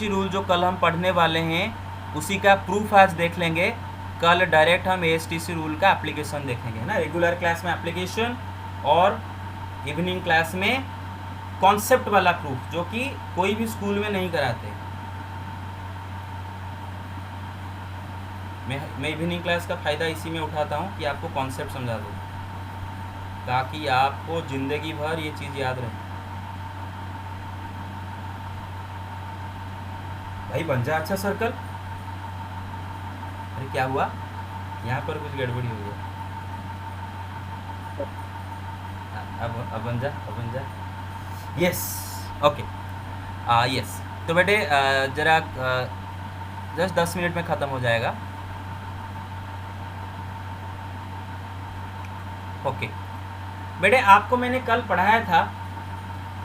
रूल जो कल हम पढ़ने वाले हैं उसी का प्रूफ आज देख लेंगे। कल डायरेक्ट हम ASTC रूल का एप्लीकेशन देखेंगे ना, रेगुलर क्लास में एप्लीकेशन और इवनिंग क्लास में कॉन्सेप्ट वाला प्रूफ, जो कि कोई भी स्कूल में नहीं कराते। मैं इवनिंग क्लास का फ़ायदा इसी में उठाता हूँ कि आपको कॉन्सेप्ट समझा दूँ, ताकि आपको ज़िंदगी भर ये चीज़ याद रहे। भाई बन जा अच्छा सर्कल। अरे क्या हुआ? यहाँ पर कुछ गड़बड़ी हो गई। अब बन जा। Yes, okay, yes. तो बेटे जरा जस्ट 10 मिनट में ख़त्म हो जाएगा। ओके बेटे, आपको मैंने कल पढ़ाया था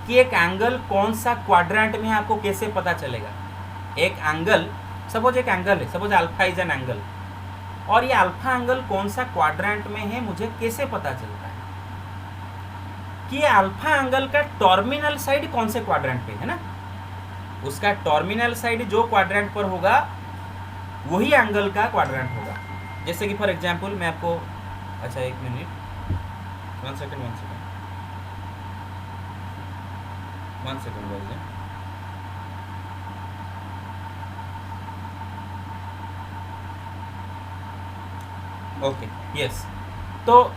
कि एक एंगल कौन सा क्वाड्रेंट में है, आपको कैसे पता चलेगा। एक एंगल, सपोज एक एंगल है, suppose alpha is an angle, और ये अल्फा एंगल कौन सा क्वाड्रेंट में है मुझे कैसे पता चलता है कि ये अल्फा एंगल का टर्मिनल साइड कौन से क्वाड्रेंट पे है ना। उसका टर्मिनल साइड जो क्वाड्रेंट पर होगा वही एंगल का क्वाड्रेंट होगा। जैसे कि फॉर एग्जांपल मैं आपको, अच्छा एक मिनट, वन सेकेंड बोलिए। ओके, यस, तो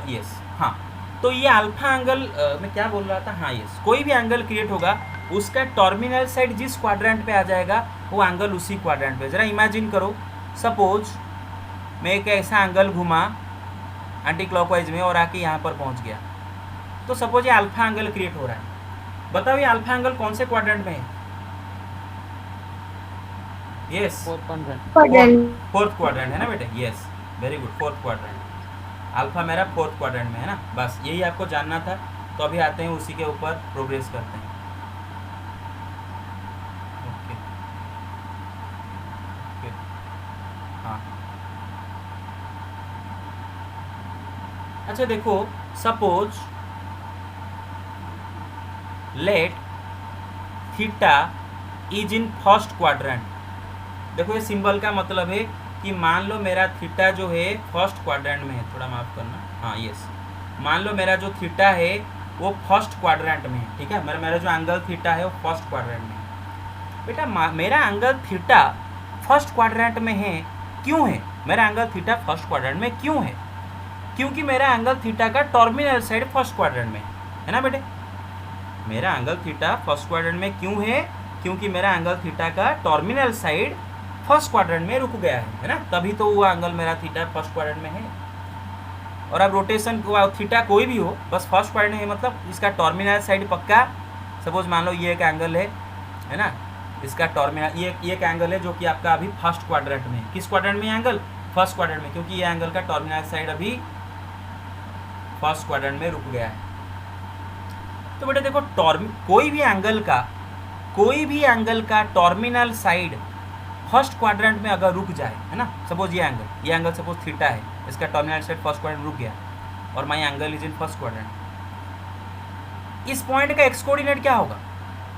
यस, हाँ, तो ये अल्फा एंगल, मैं क्या बोल रहा था, हाँ यस, कोई भी एंगल क्रिएट होगा उसका टर्मिनल साइड जिस क्वाड्रेंट पे आ जाएगा वो एंगल उसी क्वाड्रेंट पे। ज़रा इमेजिन करो, सपोज मैं एक ऐसा एंगल घुमा एंटी क्लॉकवाइज में और आके यहाँ पर पहुँच गया, तो सपोज ये अल्फा एंगल क्रिएट हो रहा है। बताओ ये अल्फा एंगल कौन से क्वाड्रेंट में है? यस, quadrant, फोर्थ क्वाड्रेंट है ना बेटे? Yes, very good, fourth quadrant. Alpha मेरा फोर्थ क्वाड्रेंट में है ना, बस यही आपको जानना था। तो अभी आते हैं उसी के ऊपर प्रोग्रेस करते हैं। ओके ओके, हाँ अच्छा देखो, suppose let theta is in first quadrant. देखो ये सिंबल का मतलब है कि मान लो मेरा थीटा जो है फर्स्ट क्वाड्रेंट में है, थोड़ा माफ करना, हाँ यस, मान लो मेरा जो थीटा है वो फर्स्ट क्वाड्रेंट में है, ठीक है, मेरा जो एंगल थीटा है वो फर्स्ट क्वाड्रेंट में है। बेटा मेरा एंगल थीटा फर्स्ट क्वाड्रेंट में है, क्यों है? मेरा एंगल थीटा फर्स्ट क्वाड्रेंट में क्यों है? क्योंकि मेरा एंगल थीटा का टर्मिनल साइड फर्स्ट क्वाड्रेंट में है ना बेटे। मेरा एंगल थीटा फर्स्ट क्वाड्रेंट में क्यों है? क्योंकि मेरा एंगल थीटा का टर्मिनल साइड फर्स्ट क्वाड्रेंट में रुक गया है ना, तभी तो वो एंगल मेरा थीटा फर्स्ट क्वाड्रेंट में है। और अब रोटेशन थीटा कोई भी हो, बस फर्स्ट क्वाड्रेंट है, मतलब इसका टर्मिनल साइड पक्का। सपोज मान लो ये एक एंगल है ना, इसका टर्मिनल ये एक एंगल है जो कि आपका अभी फर्स्ट क्वाड्रेंट में है। किस क्वाड्रेंट में एंगल? फर्स्ट क्वाड्रेंट में, क्योंकि ये एंगल का टर्मिनल साइड अभी फर्स्ट क्वाड्रेंट में रुक गया है। तो बेटे देखो, कोई भी एंगल का टर्मिनल साइड फर्स्ट क्वाड्रेंट में अगर रुक जाए, है ना, सपोज ये एंगल सपोज थीटा है, इसका टर्मिनल साइड फर्स्ट क्वाड्रेंट रुक गया और my angle is in first quadrant, इस पॉइंट का एक्स कोऑर्डिनेट क्या होगा?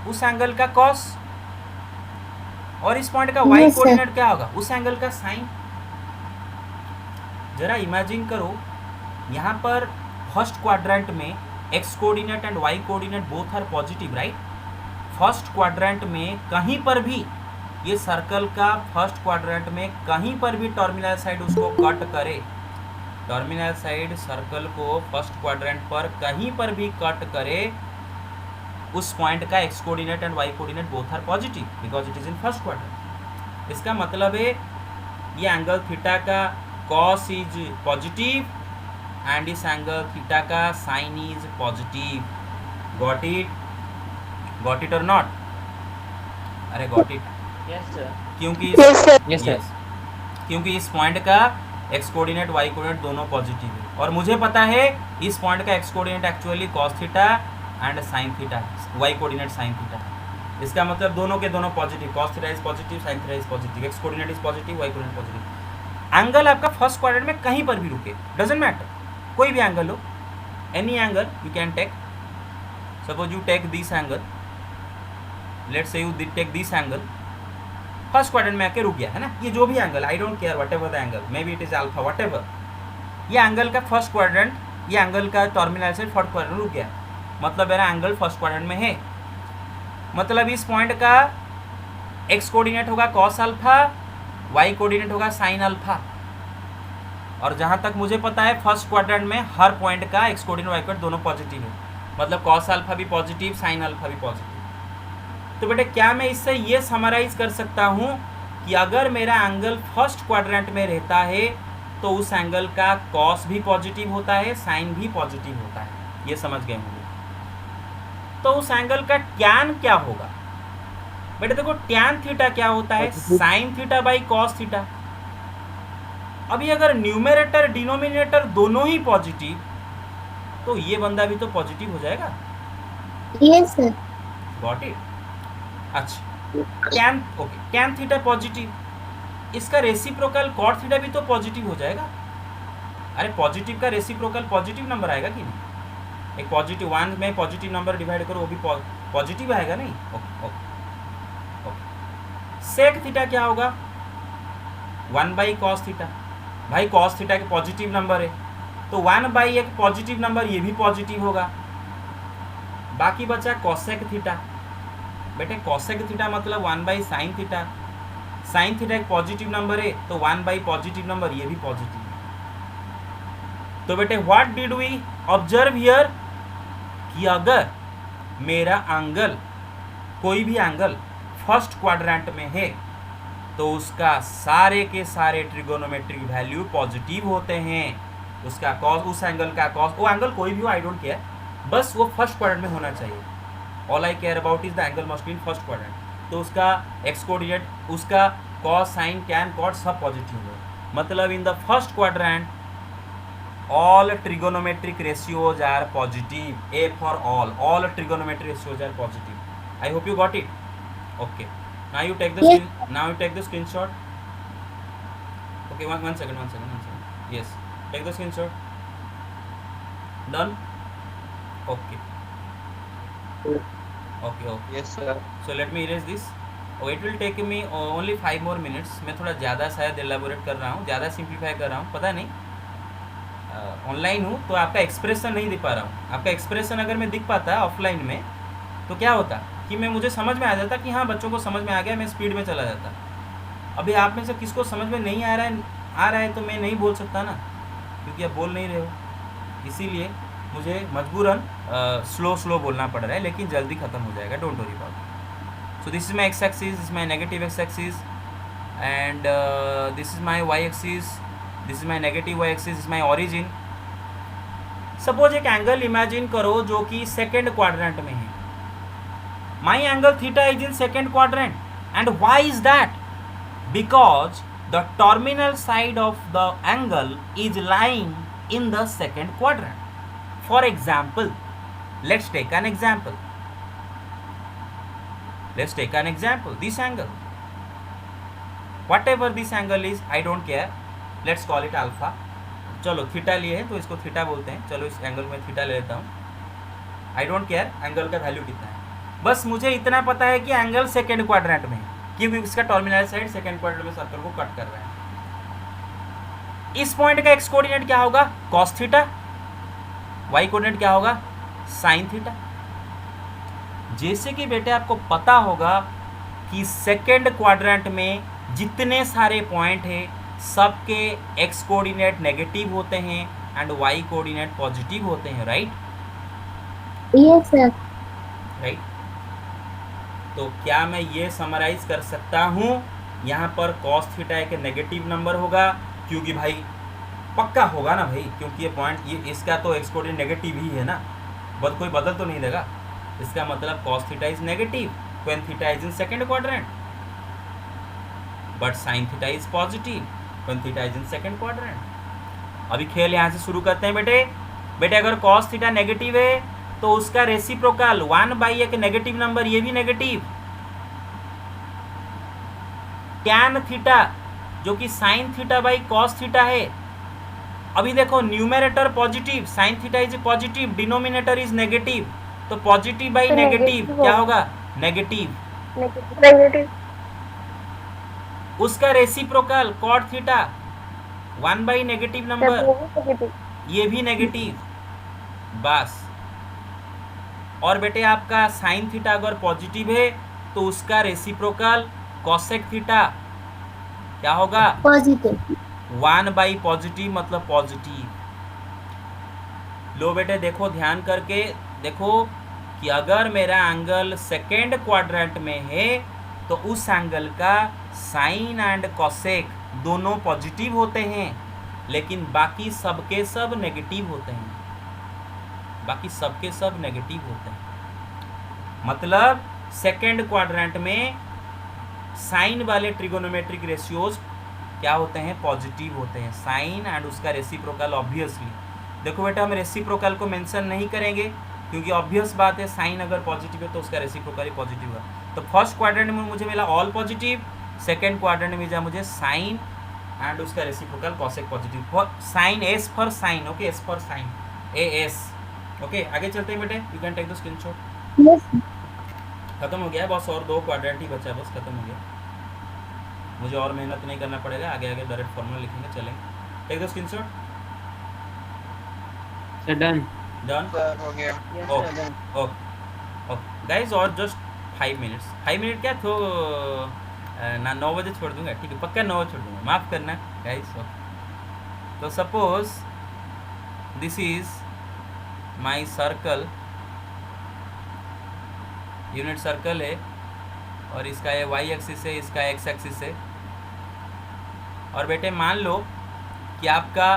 उस एंगल का कॉस, और इस पॉइंट का वाई Yes, sir. कोऑर्डिनेट क्या होगा? उस एंगल का साइन। जरा इमेजिन करो, यहाँ पर फर्स्ट क्वाड्रेंट में x coordinate and Y coordinate both are positive, right. First quadrant में कहीं पर भी ये सर्कल का फर्स्ट क्वाड्रेंट में कहीं पर भी टर्मिनल साइड उसको कट करे, टर्मिनल साइड सर्कल को फर्स्ट क्वाड्रेंट पर कहीं पर भी कट करे, उस पॉइंट का x coordinate and Y coordinate both are positive because it is in first quadrant. इसका मतलब है ये एंगल थीटा का कॉस इज पॉजिटिव एंड इस एंगल थीटा का sine is positive. Got it or not? अरे गॉट इट। Yes, sir. क्योंकि Yes, sir. Yes. क्योंकि इस पॉइंट का एक्स कोऑर्डिनेट वाई कोऑर्डिनेट दोनों पॉजिटिव है, और मुझे पता है इस पॉइंट का x coordinate actually cos theta and sine theta, y coordinate sine theta. इसका मतलब दोनों के दोनों positive, cos theta is positive, sine theta is positive, x coordinate is positive, y coordinate positive. Angle आपका फर्स्ट क्वाड्रेंट में कहीं पर भी रुके, डजंट मैटर, कोई भी एंगल हो, any angle you can take. Suppose you take this angle, let's say you take this angle, first quadrant में आके रुक गया है ना, ये जो भी angle, I don't care whatever the angle, may be it is alpha, whatever, ये एंगल का फर्स्ट क्वाड्रेंट, ये एंगल का टर्मिनल से फर्स्ट क्वाड्रेंट रुक गया, मतलब मेरा एंगल फर्स्ट क्वाड्रेंट में है। मतलब इस पॉइंट का एक्स कोऑर्डिनेट होगा कॉस अल्फा, वाई कोऑर्डिनेट होगा साइन अल्फा, और जहाँ तक मुझे पता है फर्स्ट क्वाड्रेंट में हर पॉइंट का एक्स कोऑर्डिनेट वाई कोऑर्डिनेट दोनों पॉजिटिव है, मतलब कॉस अल्फा भी पॉजिटिव, साइन अल्फा भी पॉजिटिव। तो बेटे क्या मैं इससे ये समराइज कर सकता हूँ कि अगर मेरा एंगल फर्स्ट क्वाड्रेंट में रहता है तो उस एंगल का कॉस भी पॉजिटिव होता है, साइन भी पॉजिटिव होता है, ये समझ गए होंगे। तो उस एंगल का टैन क्या होगा? बेटे देखो, टैन थीटा क्या होता है? Sign theta by cos theta. अभी अगर न्यूमरेटर डिनोमिनेटर दोनों ही पॉजिटिव, तो ये बंदा भी तो पॉजिटिव हो जाएगा। Yes, sir. Got it? अच्छा, tan okay, tan theta positive, इसका रेसिप्रोकल कॉट थीटा भी तो पॉजिटिव हो जाएगा। अरे पॉजिटिव का रेसिप्रोकल पॉजिटिव नंबर आएगा कि नहीं? एक पॉजिटिव 1 में पॉजिटिव नंबर डिवाइड करो, वो भी पॉजिटिव आएगा नहीं? Okay okay okay. Sec theta क्या होगा? 1 बाई कॉस थीटा। भाई कॉस थीटा के पॉजिटिव नंबर है, तो 1 बाई एक पॉजिटिव नंबर, ये भी पॉजिटिव होगा। बाकी बचा कॉसेक थीटा। बेटे कॉसेक थीटा मतलब 1 by sine theta, sine theta एक पॉजिटिव नंबर है, तो 1 बाई पॉजिटिव नंबर, ये भी पॉजिटिव है। तो बेटे what did we observe here कि अगर मेरा एंगल, कोई भी एंगल फर्स्ट क्वाड्रेंट में है तो उसका सारे के सारे ट्रिगोनोमेट्रिक वैल्यू पॉजिटिव होते हैं। उसका कॉस, उस एंगल का कॉस, वो एंगल कोई भी हो, आई डोंट केयर, बस वो फर्स्ट क्वाड्रेंट में होना चाहिए। All I care about is the angle must be in first quadrant. तो उसका एक्स कोऑर्डिनेट, उसका कॉस, साइन, टैन, कॉट सब पॉजिटिव है। मतलब in the first quadrant all trigonometric ratios are positive. A for all trigonometric ratios are positive. I hope you got it. Okay, now you take the Yes. now you take the screenshot. Okay, one second. Yes, take the screenshot. Done. Okay. Yes, sir. So let me erase this. Oh, it will take me only 5 more minutes. मैं थोड़ा ज़्यादा शायद elaborate कर रहा हूँ, ज़्यादा simplify कर रहा हूँ, पता नहीं। ऑनलाइन हूँ तो आपका एक्सप्रेशन नहीं दिख पा रहा हूँ। आपका एक्सप्रेशन अगर मैं दिख पाता ऑफलाइन में तो क्या होता कि मुझे समझ में आ जाता कि हाँ बच्चों को समझ में आ गया, मैं स्पीड में चला जाता। अभी आप में से किसको समझ में नहीं आ रहा है तो मैं नहीं बोल सकता ना, क्योंकि आप बोल नहीं रहे हो, इसीलिए मुझे मजबूरन स्लो बोलना पड़ रहा है, लेकिन जल्दी ख़त्म हो जाएगा, don't worry about. So this is my X axis, this is my negative X axis, and this is my Y axis, this is my negative Y axis, is my origin. Suppose एक एंगल imagine करो जो कि second quadrant में है। My angle theta is in second quadrant, and why is that? Because the terminal side of the angle is lying in the second quadrant. For example, let's take an example. This angle, whatever this angle is, I don't care, let's call it alpha. चलो theta लिए है तो इसको theta बोलते हैं, चलो इस angle में थीटा ले लेता हूँ। आई डोंट केयर एंगल का वैल्यू कितना है, बस मुझे इतना पता है कि एंगल सेकेंड क्वाड्रेंट में है, क्योंकि इसका टर्मिनल साइड सेकेंड क्वाड्रेंट में सर्कल को कट कर रहा है। इस पॉइंट का एक्स कोऑर्डिनेट क्या होगा? Cos theta. वाई कोऑर्डिनेट क्या होगा? Sine theta. जैसे कि बेटे आपको पता होगा कि सेकेंड क्वाड्रेंट में जितने सारे पॉइंट हैं सबके एक्स कोऑर्डिनेट नेगेटिव होते हैं एंड वाई कोऑर्डिनेट पॉजिटिव होते हैं, राइट? Yes, sir. राइट। तो क्या मैं ये समराइज कर सकता हूँ, यहाँ पर कॉस थीटा एक नेगेटिव नंबर होगा, क्योंकि भाई पक्का होगा ना भाई, क्योंकि ये पॉइंट, ये इसका तो एक्स कोऑर्डिनेट नेगेटिव ही है ना, कोई बदल तो नहीं देगा। इसका मतलब cos theta is negative when theta is in second quadrant, but sign theta is positive when theta is in second quadrant. अभी खेल यहाँ से शुरू करते हैं बेटे अगर कॉस थीटा नेगेटिव है तो उसका रेसिप्रोकल 1 एक नेगेटिव नंबर, ये भी नेगेटिव। टैन थीटा जो कि sine theta by cos theta है, अभी देखो numerator positive, sine theta is positive, denominator is negative, तो पॉजिटिव बाई तो नेगेटिव negative क्या होगा। होगा? नेगेटिव। नेगेटिव उसका reciprocal cot theta 1 negative number, ये भी नेगेटिव। बस। और बेटे आपका साइन थीटा अगर पॉजिटिव है तो उसका रेसिप्रोकल कॉसेक थीटा क्या होगा? Positive. 1 पॉजिटिव मतलब पॉजिटिव। लो बेटे देखो, ध्यान करके देखो कि अगर मेरा एंगल सेकेंड क्वाड्रेंट में है तो उस एंगल का साइन एंड कॉसेक दोनों पॉजिटिव होते हैं, लेकिन बाकी सबके सब नेगेटिव होते हैं। मतलब सेकेंड क्वाड्रेंट में साइन वाले ट्रिगोनोमेट्रिक रेशियोज क्या होते हैं? पॉजिटिव होते हैं। साइन एंड उसका रेसिप्रोकल ऑब्वियसली, देखो बेटा हम रेसिप्रोकल को मेंशन नहीं करेंगे क्योंकि ऑब्वियस बात है, साइन अगर पॉजिटिव है तो उसका रेसिप्रोकल ही पॉजिटिव होगा। तो फर्स्ट क्वाड्रेंट में मुझे मिला ऑल पॉजिटिव, सेकेंड क्वाड्रेंट में मिला मुझे साइन एंड उसका reciprocal cosec positive. Sine S for sine, okay, S for sine, A S. Okay आगे चलते हैं बेटे, you can take the screenshot. Yes, sir. खत्म हो गया बस, और 2 क्वाड्रेंट ही बचा, बस खत्म हो गया। मुझे और मेहनत नहीं करना पड़ेगा, आगे डायरेक्ट फॉर्मूला लिखेंगे, चलेंगे। Take the screenshot. Done. Done. Sir हो गया। ओके गाइज, और जस्ट 5 मिनट्स। 5 मिनट क्या तो ना 9 बजे छोड़ दूंगा, ठीक है, पक्का 9 बजे छोड़ दूंगा, माफ़ करना गाइज। तो suppose this is my circle, unit circle है और इसका ये वाई एक्सिस है, इसका एक्स एक्सिस है। और बेटे मान लो कि आपका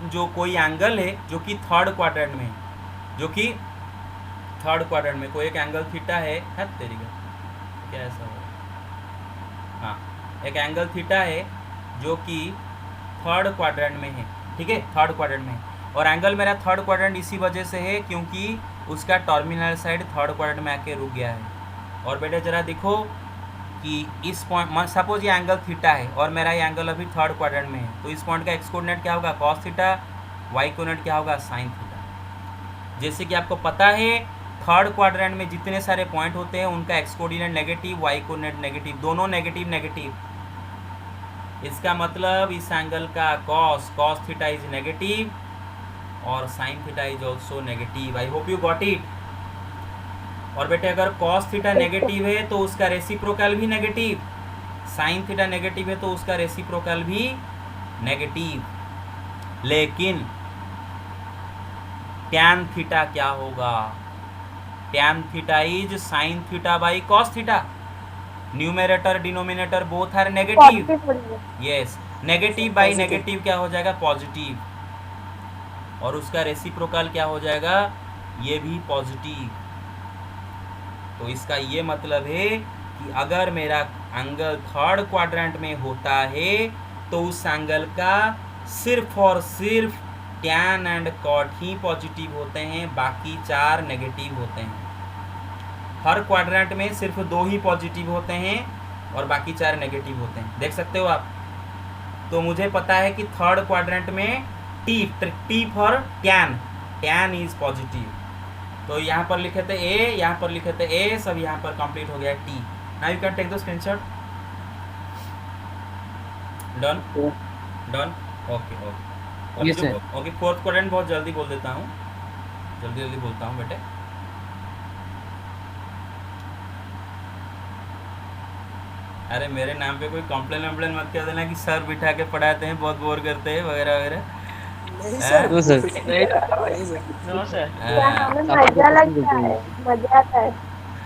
जो कोई एंगल है जो कि थर्ड क्वाड्रेंट में है, जो कि थर्ड क्वाड्रेंट में कोई एक एंगल थीटा है तेरी का क्या ऐसा हो रहा है, हाँ एक एंगल थीटा है जो कि थर्ड क्वाड्रेंट में है, ठीक है, थर्ड क्वाड्रेंट में है। और एंगल मेरा थर्ड क्वाड्रेंट इसी वजह से है क्योंकि उसका टर्मिनल साइड थर्ड क्वाड्रेंट में आके रुक गया है। और बेटे ज़रा देखो कि इस पॉइंट, सपोज ये एंगल थीटा है और मेरा ये एंगल अभी थर्ड क्वाड्रेंट में है, तो इस पॉइंट का एक्स कोऑर्डिनेट क्या होगा, कॉस थीटा, वाई कोऑर्डिनेट क्या होगा, साइन थीटा। जैसे कि आपको पता है थर्ड क्वाड्रेंट में जितने सारे पॉइंट होते हैं उनका x coordinate negative, y coordinate negative, दोनों नेगेटिव नेगेटिव। इसका मतलब इस एंगल का कॉस थीटा इज नेगेटिव और sine theta is also negative. I hope you got it. और बेटे अगर कॉस थीटा नेगेटिव है तो उसका रेसिप्रोकल भी नेगेटिव, साइन थीटा नेगेटिव है तो उसका रेसिप्रोकल भी नेगेटिव। लेकिन टैन थीटा क्या होगा, tan theta is sine theta by cos theta. Numerator denominator both are negative, positive बोलिए। यस, नेगेटिव बाई नेगेटिव क्या हो जाएगा, पॉजिटिव। और उसका रेसिप्रोकल क्या हो जाएगा, ये भी पॉजिटिव। तो इसका ये मतलब है कि अगर मेरा एंगल थर्ड क्वाड्रेंट में होता है तो उस एंगल का सिर्फ और सिर्फ टैन एंड कॉट ही पॉजिटिव होते हैं, बाकी चार नेगेटिव होते हैं। हर क्वाड्रेंट में सिर्फ दो ही पॉजिटिव होते हैं और बाकी चार नेगेटिव होते हैं, देख सकते हो आप। तो मुझे पता है कि थर्ड क्वाड्रेंट में T for tan is positive. तो यहाँ पर लिखे थे ए, यहाँ पर लिखे थे ए, सब यहाँ पर कंप्लीट हो गया टी। Now you can take the screenshot. Done done, okay okay okay. Fourth quadrant बहुत जल्दी बोल देता हूँ, जल्दी जल्दी बोलता हूँ बेटे। अरे मेरे नाम पे कोई कंप्लेन वम्प्लेन मत कर देना कि सर बिठा के पढ़ाते हैं, बहुत बोर करते हैं वगैरह वगैरह। नहीं सर, नो सर, नहीं सर। No sir. क्या हमें मजा लगता है, मजा आता है,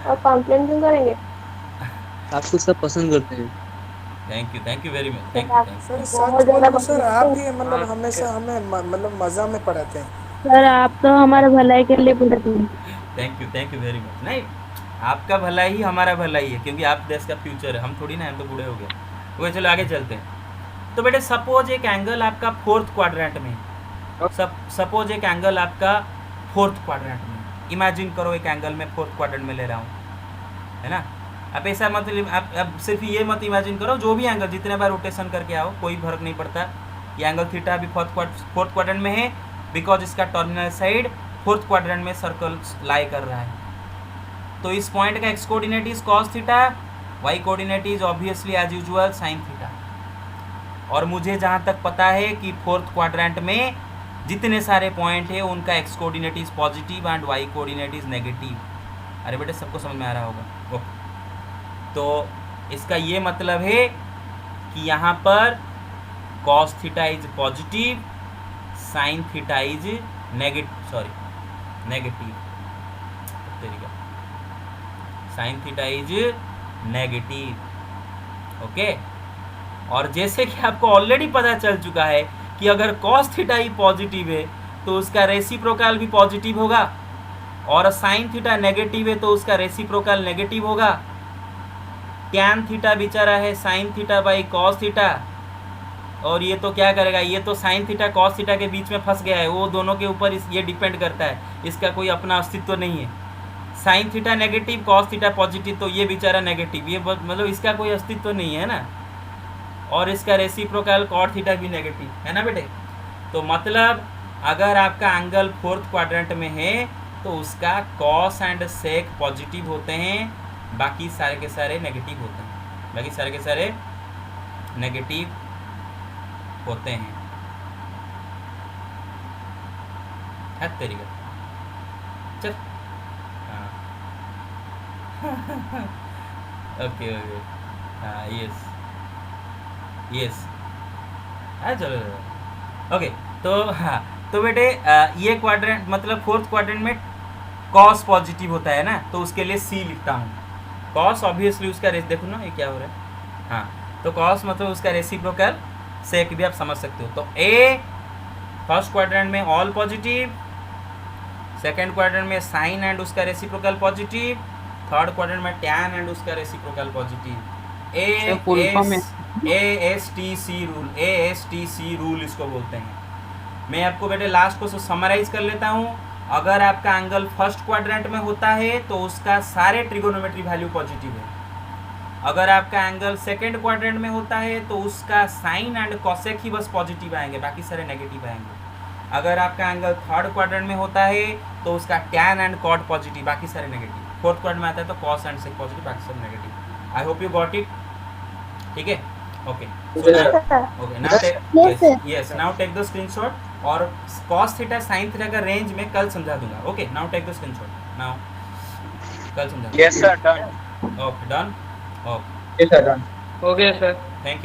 और कंप्लेन क्यों करेंगे। आपको सब पसंद करते हैं। Thank you very much, thank you sir बहुत सच ज्यादा बोलो सर, आप ही हाँ। मतलब हमेशा हमें मतलब मजा में पढ़ाते हैं। सर आप तो हमारे भलाई के लिए पढ़ते हैं। Thank you very much. नहीं, आपका भला ही हमारा भला ही है क्योंकि आप देश का फ्यूचर है, हम थोड़ी ना, हम तो बूढ़े हो गए। तो चलो आगे चलते हैं। तो बेटे सपोज एक एंगल आपका फोर्थ क्वाड्रेंट में, सपोज एक एंगल आपका फोर्थ क्वाड्रेंट में, इमेजिन करो एक एंगल में फोर्थ क्वाड्रेंट में ले रहा हूँ, है ना। आप ऐसा मत, आप सिर्फ ये मत इमेजिन करो, जो भी एंगल जितने बार रोटेशन करके आओ कोई फर्क नहीं पड़ता। ये एंगल थीटा अभी फोर्थ क्वाड्रेंट में है बिकॉज इसका टर्मिनल साइड फोर्थ क्वाड्रेंट में सर्कल लाई कर रहा है। तो इस पॉइंट का x coordinate is cos theta, y coordinate is obviously as usual sine theta. और मुझे जहाँ तक पता है कि फोर्थ क्वाड्रेंट में जितने सारे पॉइंट है उनका x coordinate is positive and Y coordinate is negative. अरे बेटे सबको समझ में आ रहा होगा। ओके, तो इसका ये मतलब है कि यहाँ पर cos theta is positive, sine theta is negative, sign theta is negative. Okay, और जैसे कि आपको ऑलरेडी पता चल चुका है कि अगर कॉस थीटा ही पॉजिटिव है तो उसका रेसिप्रोकल भी पॉजिटिव होगा, और साइन थीटा नेगेटिव है तो उसका रेसिप्रोकल नेगेटिव होगा। टैन थीटा बेचारा है sign theta by cos theta, और ये तो क्या करेगा, ये तो साइन थीटा कॉस थीटा के बीच में फंस गया है, वो दोनों के ऊपर ये डिपेंड करता है, इसका कोई अपना अस्तित्व नहीं है। Sine theta negative, cos theta positive, तो ये बेचारा नेगेटिव, ये मतलब इसका कोई अस्तित्व नहीं है ना। और इसका रेसिप्रोकल कॉट थीटा भी नेगेटिव है ना बेटे। तो मतलब अगर आपका एंगल फोर्थ क्वाड्रेंट में है तो उसका कॉस एंड सेक पॉजिटिव होते हैं, बाकी सारे के सारे नेगेटिव होते हैं, बाकी सारे के सारे नेगेटिव होते हैं। है तरीका, चल हाँ ओके ओके, हाँ यस हाँ चलो ओके। तो हाँ, तो बेटे ये क्वाड्रेंट मतलब फोर्थ क्वाड्रेंट में कॉस पॉजिटिव होता है ना, तो उसके लिए सी लिखता हूँ। कॉस ऑब्वियसली उसका देखो ना ये क्या हो रहा है, हाँ, तो कॉस मतलब उसका रेसिप्रोकल सेक भी आप समझ सकते हो। तो ए फर्स्ट क्वाड्रेंट में ऑल पॉजिटिव, सेकेंड क्वाड्रेंट में साइन एंड उसका रेसिप्रोकल पॉजिटिव, थर्ड क्वाड्रेंट में टैन एंड उसका reciprocal positive. ASTC rule, ASTC rule इसको बोलते हैं। मैं आपको बेटे लास्ट को समराइज कर लेता हूँ। अगर आपका एंगल फर्स्ट क्वाड्रेंट में होता है तो उसका सारे ट्रिगोनोमेट्री वैल्यू पॉजिटिव है। अगर आपका एंगल सेकेंड क्वाड्रेंट में होता है तो उसका साइन एंड कॉसेक ही बस पॉजिटिव आएंगे, बाकी सारे नेगेटिव आएंगे। अगर आपका एंगल थर्ड क्वाड्रेंट में होता है तो उसका टैन एंड कॉट पॉजिटिव, बाकी सारे नेगेटिव। फोर्थ क्वाड्रेंट में आता है तो कॉस एंड सेक पॉजिटिव, बाकी सारे नेगेटिव। I hope you got it. ठीक है, okay, okay, now take the screenshot और cos थीटा sin थीटा का रेंज में कल समझा दूंगा। Okay, now take the screenshot, now कल समझा। Yes sir, done. Okay, done, okay. Yes sir, done. Okay sir.